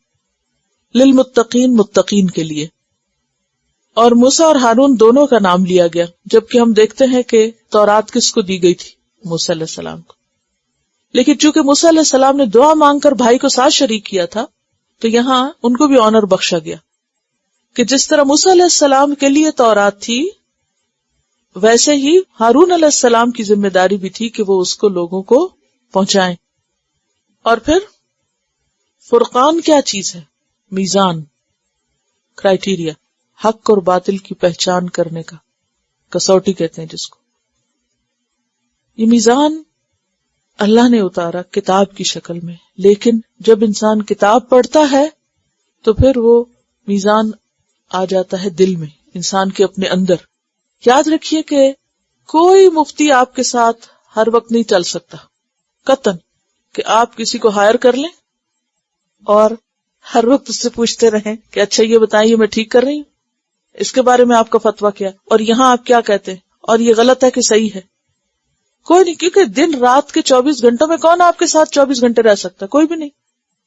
A: للمتقین، متقین کے لیے. اور موسیٰ اور ہارون دونوں کا نام لیا گیا، جبکہ ہم دیکھتے ہیں کہ تورات کس کو دی گئی تھی؟ موسیٰ علیہ السلام کو. لیکن چونکہ موسیٰ علیہ السلام نے دعا مانگ کر بھائی کو ساتھ شریک کیا تھا تو یہاں ان کو بھی آنر بخشا گیا کہ جس طرح موسیٰ علیہ السلام کے لیے تورات تھی ویسے ہی ہارون علیہ السلام کی ذمہ داری بھی تھی کہ وہ اس کو لوگوں کو پہنچائیں. اور پھر فرقان کیا چیز ہے؟ میزان، کرائیٹیریا، حق اور باطل کی پہچان کرنے کا، کسوٹی کہتے ہیں جس کو. یہ میزان اللہ نے اتارا کتاب کی شکل میں، لیکن جب انسان کتاب پڑھتا ہے تو پھر وہ میزان آ جاتا ہے دل میں، انسان کے اپنے اندر. یاد رکھیے کہ کوئی مفتی آپ کے ساتھ ہر وقت نہیں چل سکتا، قطعاً، کہ آپ کسی کو ہائر کر لیں اور ہر وقت اس سے پوچھتے رہیں کہ اچھا یہ بتائیے میں ٹھیک کر رہی ہوں، اس کے بارے میں آپ کا فتویٰ کیا، اور یہاں آپ کیا کہتے ہیں، اور یہ غلط ہے کہ صحیح ہے. کوئی نہیں، کیونکہ دن رات کے 24 گھنٹوں میں کون آپ کے ساتھ 24 گھنٹے رہ سکتا ہے؟ کوئی بھی نہیں.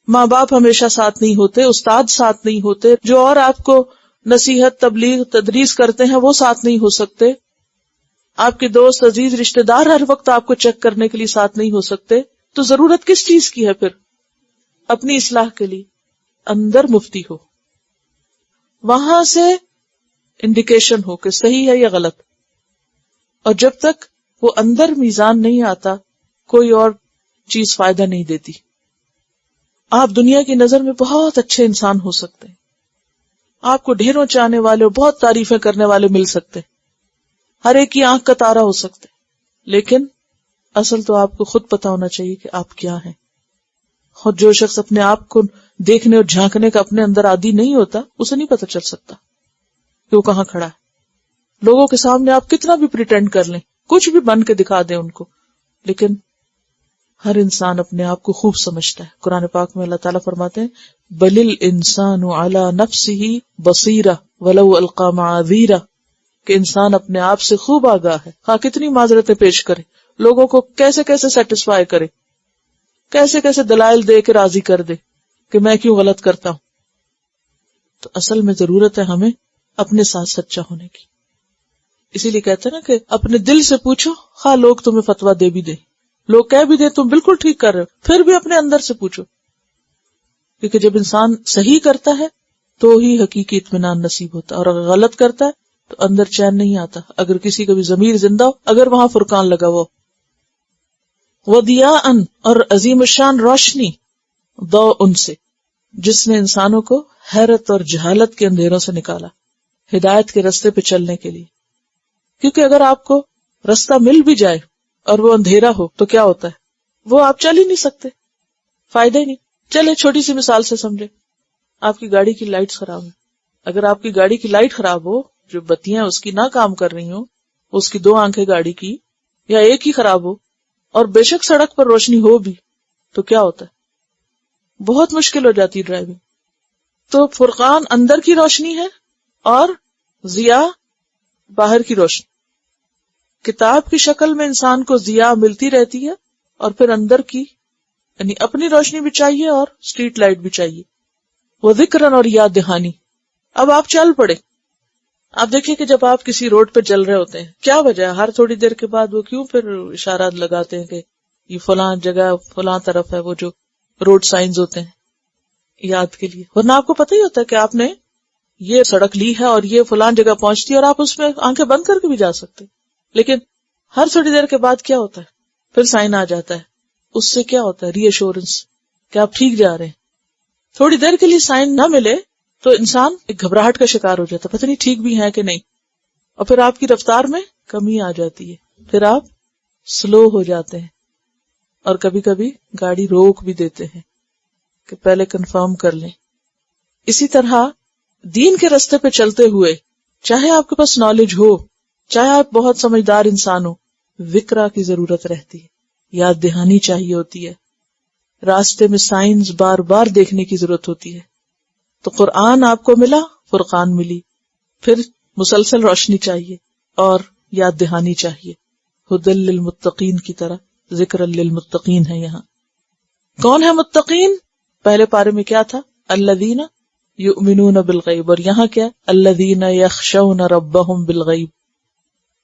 A: ماں باپ ہمیشہ ساتھ نہیں ہوتے، استاد ساتھ نہیں ہوتے، جو اور آپ کو نصیحت، تبلیغ، تدریس کرتے ہیں وہ ساتھ نہیں ہو سکتے، آپ کے دوست، عزیز، رشتہ دار ہر وقت آپ کو چیک کرنے کے لیے ساتھ نہیں ہو سکتے. تو ضرورت کس چیز کی ہے پھر؟ اپنی اصلاح کے لیے اندر مفتی ہو، وہاں سے انڈیکیشن ہو کہ صحیح ہے یا غلط. اور جب تک وہ اندر میزان نہیں آتا کوئی اور چیز فائدہ نہیں دیتی. آپ دنیا کی نظر میں بہت اچھے انسان ہو سکتے ہیں، آپ کو ڈھیروں چاہنے والے اور بہت تعریفیں کرنے والے مل سکتے، ہر ایک کی آنکھ کا تارا ہو سکتے، لیکن اصل تو آپ کو خود پتا ہونا چاہیے کہ آپ کیا ہیں. اور جو شخص اپنے آپ کو دیکھنے اور جھانکنے کا اپنے اندر عادی نہیں ہوتا، اسے نہیں پتا چل سکتا کہ وہ کہاں کھڑا ہے. لوگوں کے سامنے آپ کتنا بھی پریٹینڈ کر لیں، کچھ بھی بن کے دکھا دیں ان کو، لیکن ہر انسان اپنے آپ کو خوب سمجھتا ہے. قرآن پاک میں اللہ تعالیٰ فرماتے ہیں بل الانسان علی نفسہ بصیرہ ولو القی معاذیرہ، کہ انسان اپنے آپ سے خوب آگاہ ہے، ہاں کتنی معذرتیں پیش کرے، لوگوں کو کیسے کیسے سیٹسفائی کرے، کیسے کیسے دلائل دے کے راضی کر دے کہ میں کیوں غلط کرتا ہوں. تو اصل میں ضرورت ہے ہمیں اپنے ساتھ سچا ہونے کی. اسی لیے کہتے ہیں نا کہ اپنے دل سے پوچھو، خواہ لوگ تمہیں فتویٰ دے بھی دیں، لوگ کہہ بھی دیں تم بالکل ٹھیک کر رہے ہو، پھر بھی اپنے اندر سے پوچھو. کیونکہ جب انسان صحیح کرتا ہے تو ہی حقیقی اطمینان نصیب ہوتا ہے، اور اگر غلط کرتا ہے تو اندر چین نہیں آتا. اگر کسی کا بھی ضمیر زندہ ہو، اگر وہاں فرقان لگا ہو. وَضِيَاءً، اور عظیم الشان روشنی، ضوء ان سے، جس نے انسانوں کو حیرت اور جہالت کے اندھیروں سے نکالا ہدایت کے رستے پہ چلنے کے لیے. کیونکہ اگر آپ کو رستہ مل بھی جائے اور وہ اندھیرا ہو تو کیا ہوتا ہے؟ وہ آپ چل ہی نہیں سکتے، فائدہ ہی نہیں. چلے چھوٹی سی مثال سے سمجھے، آپ کی گاڑی کی لائٹ خراب ہے. اگر آپ کی گاڑی کی لائٹ خراب ہو، جو بتیاں اس کی نہ کام کر رہی ہوں، اس کی 2 آنکھیں گاڑی کی یا ایک ہی خراب ہو، اور بے شک سڑک پر روشنی ہو بھی، تو کیا ہوتا ہے؟ بہت مشکل ہو جاتی ڈرائیونگ. تو فرقان اندر کی روشنی ہے اور ضیاء باہر کی روشنی. کتاب کی شکل میں انسان کو ضیاء ملتی رہتی ہے، اور پھر اندر کی یعنی اپنی روشنی بھی چاہیے اور اسٹریٹ لائٹ بھی چاہیے. وہ ذکرن، اور یاد دہانی. اب آپ چل پڑے، آپ دیکھیں کہ جب آپ کسی روڈ پہ چل رہے ہوتے ہیں، کیا وجہ ہے ہر تھوڑی دیر کے بعد وہ کیوں پھر اشارات لگاتے ہیں کہ یہ فلاں جگہ فلاں طرف ہے، وہ جو روڈ سائنز ہوتے ہیں یاد کے لیے. ورنہ آپ کو پتہ ہی ہوتا ہے کہ آپ نے یہ سڑک لی ہے اور یہ فلاں جگہ پہنچتی ہے، اور آپ اس میں آنکھیں بند کر کے بھی جا سکتے، لیکن ہر تھوڑی دیر کے بعد کیا ہوتا ہے؟ پھر سائن آ جاتا ہے. اس سے کیا ہوتا ہے؟ ری ایشورنس کہ آپ ٹھیک جا رہے ہیں. تھوڑی دیر کے لیے سائن نہ ملے تو انسان ایک گھبراہٹ کا شکار ہو جاتا ہے، پتہ نہیں ٹھیک بھی ہے کہ نہیں، اور پھر آپ کی رفتار میں کمی آ جاتی ہے، پھر آپ سلو ہو جاتے ہیں، اور کبھی کبھی گاڑی روک بھی دیتے ہیں کہ پہلے کنفرم کر لیں. اسی طرح دین کے راستے پہ چلتے ہوئے، چاہے آپ کے پاس نالج ہو، چاہے آپ بہت سمجھدار انسان ہو، ذکرہ کی ضرورت رہتی ہے، یاد دہانی چاہیے ہوتی ہے، راستے میں سائنز بار بار دیکھنے کی ضرورت ہوتی ہے. تو قرآن آپ کو ملا، فرقان ملی، پھر مسلسل روشنی چاہیے اور یاد دہانی چاہیے. ہدی للمتقین کی طرح ذکر للمتقین ہے یہاں. کون ہے متقین؟ پہلے پارے میں کیا تھا؟ الذین یؤمنون بالغیب، اور یہاں کیا؟ الذین یخشون ربہم بالغیب.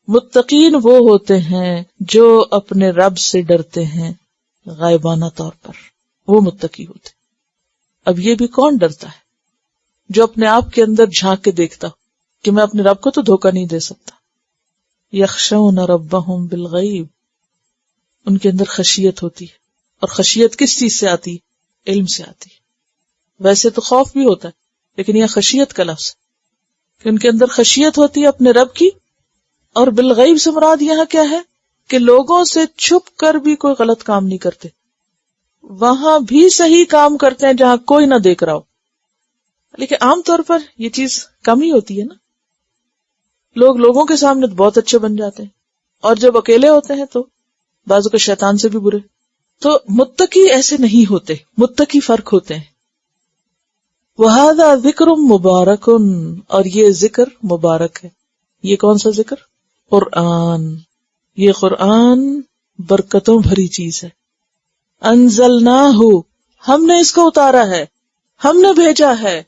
A: متقین وہ ہوتے ہیں جو اپنے رب سے ڈرتے ہیں غائبانہ طور پر، وہ متقی ہوتے. اب یہ بھی کون ڈرتا ہے؟ جو اپنے آپ کے اندر جھانک کے دیکھتا ہو کہ میں اپنے رب کو تو دھوکہ نہیں دے سکتا. یخشون ربہم بالغیب، ان کے اندر خشیت ہوتی ہے. اور خشیت کس چیز سے آتی ہے؟ علم سے آتی ہے. ویسے تو خوف بھی ہوتا ہے، لیکن یہ خشیت کا لفظ کہ ان کے اندر خشیت ہوتی ہے اپنے رب کی. اور بالغیب سے مراد یہاں کیا ہے؟ کہ لوگوں سے چھپ کر بھی کوئی غلط کام نہیں کرتے، وہاں بھی صحیح کام کرتے ہیں جہاں کوئی نہ دیکھ رہا ہو. لیکن عام طور پر یہ چیز کم ہی ہوتی ہے نا. لوگ لوگوں کے سامنے تو بہت اچھے بن جاتے ہیں، اور جب اکیلے ہوتے ہیں تو بعضوں کے شیطان سے بھی برے. تو متقی ایسے نہیں ہوتے، متقی فرق ہوتے ہیں. وَهَذَا ذِكْرٌ مُبَارَكٌ، اور یہ ذکر مبارک ہے. یہ کون سا ذکر؟ قرآن. یہ قرآن برکتوں بھری چیز ہے. انزلناہ، ہم نے اس کو اتارا ہے، ہم نے بھیجا ہے.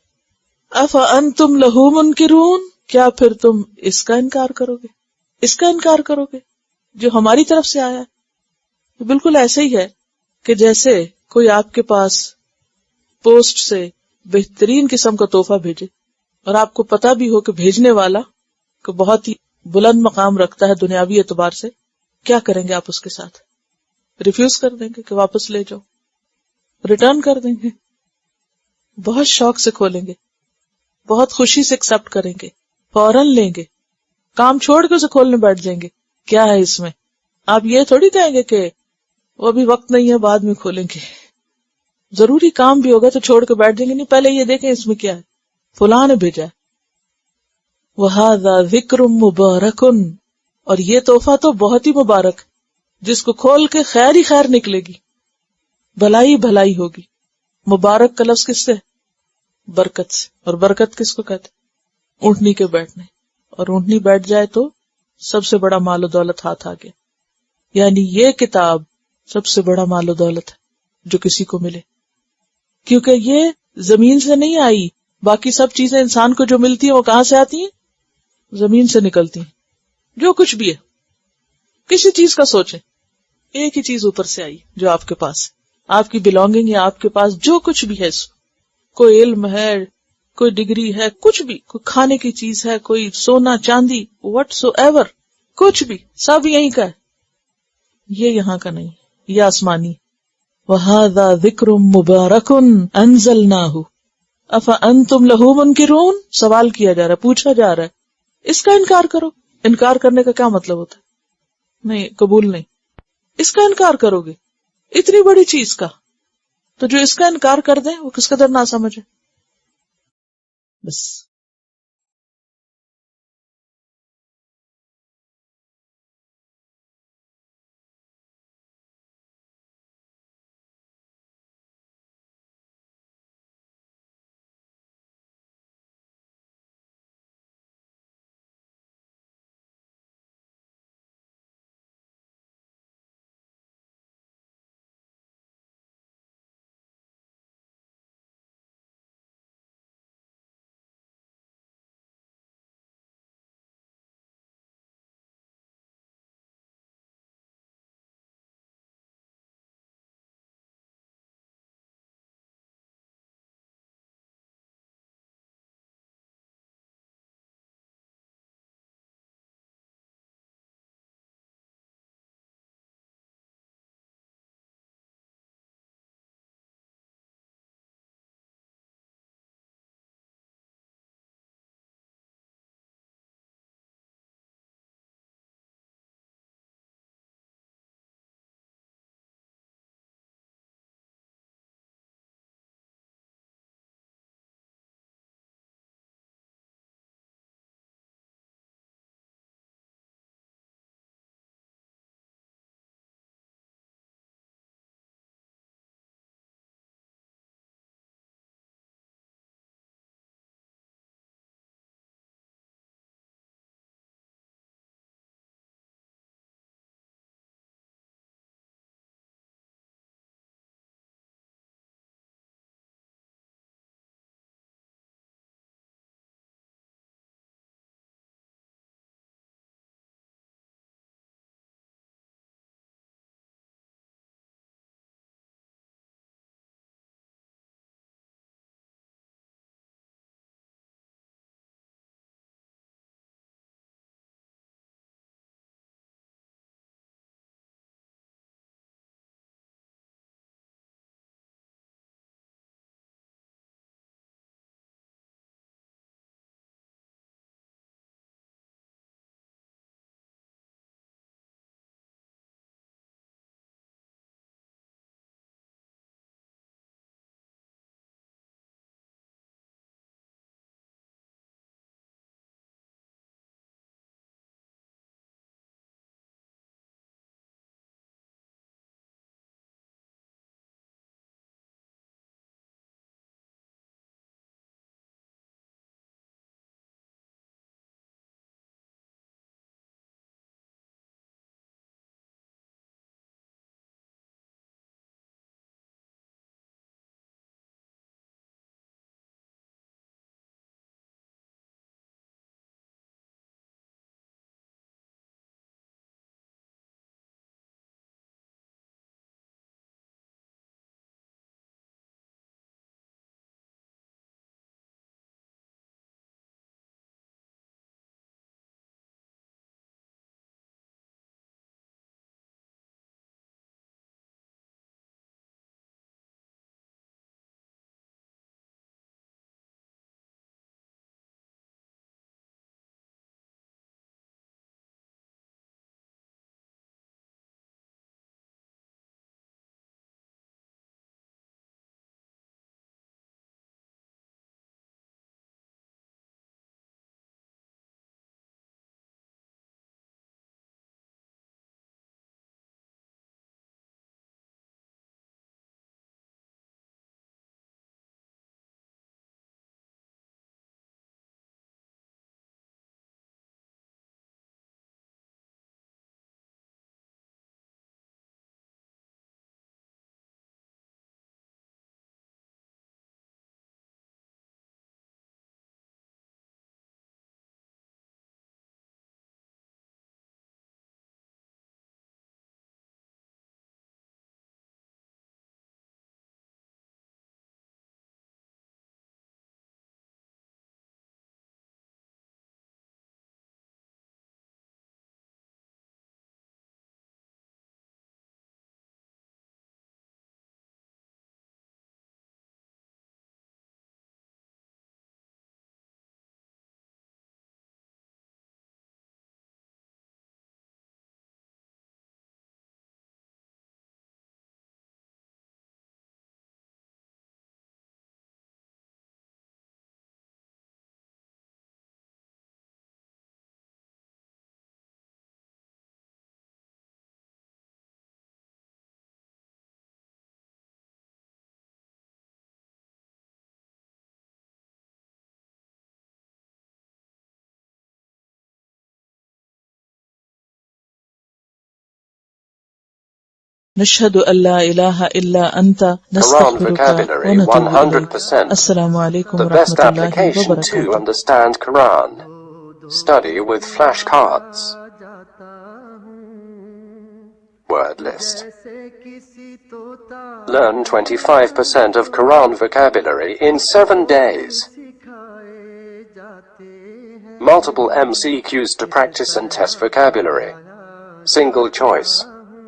A: افانتم لہ منکرون، کیا پھر تم اس کا انکار کرو گے؟ اس کا انکار کرو گے جو ہماری طرف سے آیا ہے. بالکل ایسے ہی ہے کہ جیسے کوئی آپ کے پاس پوسٹ سے بہترین قسم کا تحفہ بھیجے اور آپ کو پتا بھی ہو کہ بھیجنے والا کہ بہت ہی بلند مقام رکھتا ہے دنیاوی اعتبار سے، کیا کریں گے آپ اس کے ساتھ؟ ریفیوز کر دیں گے کہ واپس لے جاؤ، ریٹرن کر دیں گے؟ بہت شوق سے کھولیں گے، بہت خوشی سے ایکسپٹ کریں گے، فوراً لیں گے، کام چھوڑ کے اسے کھولنے بیٹھ جائیں گے. کیا ہے اس میں؟ آپ یہ تھوڑی کہیں گے کہ وہ ابھی وقت نہیں ہے بعد میں کھولیں گے. ضروری کام بھی ہوگا تو چھوڑ کے بیٹھ جائیں گے؟ نہیں، پہلے یہ دیکھیں اس میں کیا ہے، فلاں نے بھیجا ہے. وَهَذَا ذِكْرٌ مُبَارَكٌ، اور یہ تحفہ تو بہت ہی مبارک، جس کو کھول کے خیر ہی خیر نکلے گی، بھلائی بھلائی ہوگی. مبارک کا لفظ کس سے؟ برکت سے. اور برکت کس کو کہتے؟ اونٹنی کے بیٹھنے. اور اونٹنی بیٹھ جائے تو سب سے بڑا مال و دولت ہاتھ آ گیا. یعنی یہ کتاب سب سے بڑا مال و دولت ہے جو کسی کو ملے، کیونکہ یہ زمین سے نہیں آئی. باقی سب چیزیں انسان کو جو ملتی ہیں وہ کہاں سے آتی ہیں؟ زمین سے نکلتی ہیں. جو کچھ بھی ہے، کسی چیز کا سوچیں، ایک ہی چیز اوپر سے آئی جو آپ کے پاس ہے. آپ کی بلونگنگ یا آپ کے پاس جو کچھ بھی ہے، کوئی علم ہے، کوئی ڈگری ہے، کچھ بھی، کوئی کھانے کی چیز ہے، کوئی سونا چاندی، وٹ سو ایور، کچھ بھی، سب یہیں کا ہے. یہ یہاں کا نہیں، یہ آسمانی. وَهَذَا ذِكْرٌ مُبَارَكٌ أَنزَلْنَاهُ أَفَأَنتُمْ لَهُ مُنْكِرُونَ. سوال کیا جا رہا ہے، پوچھا جا رہا ہے، اس کا انکار کرو. انکار کرنے کا کیا مطلب ہوتا ہے؟ نہیں، قبول نہیں. اس کا انکار کرو گے اتنی بڑی چیز کا، تو جو اس کا انکار کر دیں وہ کس قدر ناسمجھ ہے. بس نشهد أن لا إله إلا أنت
B: Quran
A: نستغفرك
B: vocabulary
A: ونتوب إليك
B: 100%.
A: السلام عليكم
B: The
A: ورحمة
B: best
A: الله
B: application to
A: وبركاته.
B: understand Quran. Study with flashcards. Word list. Learn 25% of Quran vocabulary in 7 days. Multiple MCQs to practice and test vocabulary. Single choice.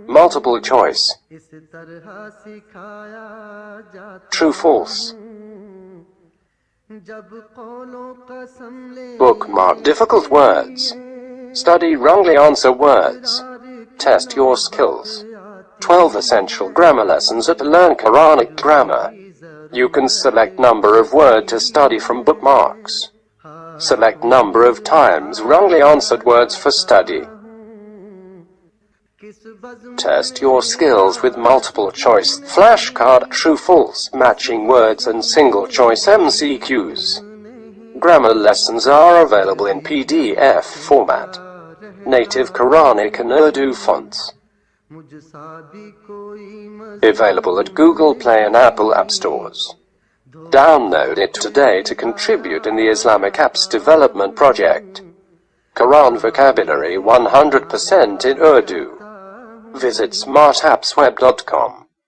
B: Multiple choice. True, false. Bookmark difficult words. Study wrongly answer words. Test your skills. 12 essential grammar lessons at Learn Quranic Grammar. You can select number of word to study from bookmarks. Select number of times wrongly answered words for study. Test your skills with multiple choice flashcard, true, false, matching words and single choice MCQs. Grammar lessons are available in PDF format. Native Quranic and Urdu fonts. Available at Google Play and Apple App Stores. Download it today to contribute in the Islamic Apps Development Project. Quran vocabulary 100% in Urdu. Visit smartappsweb.com.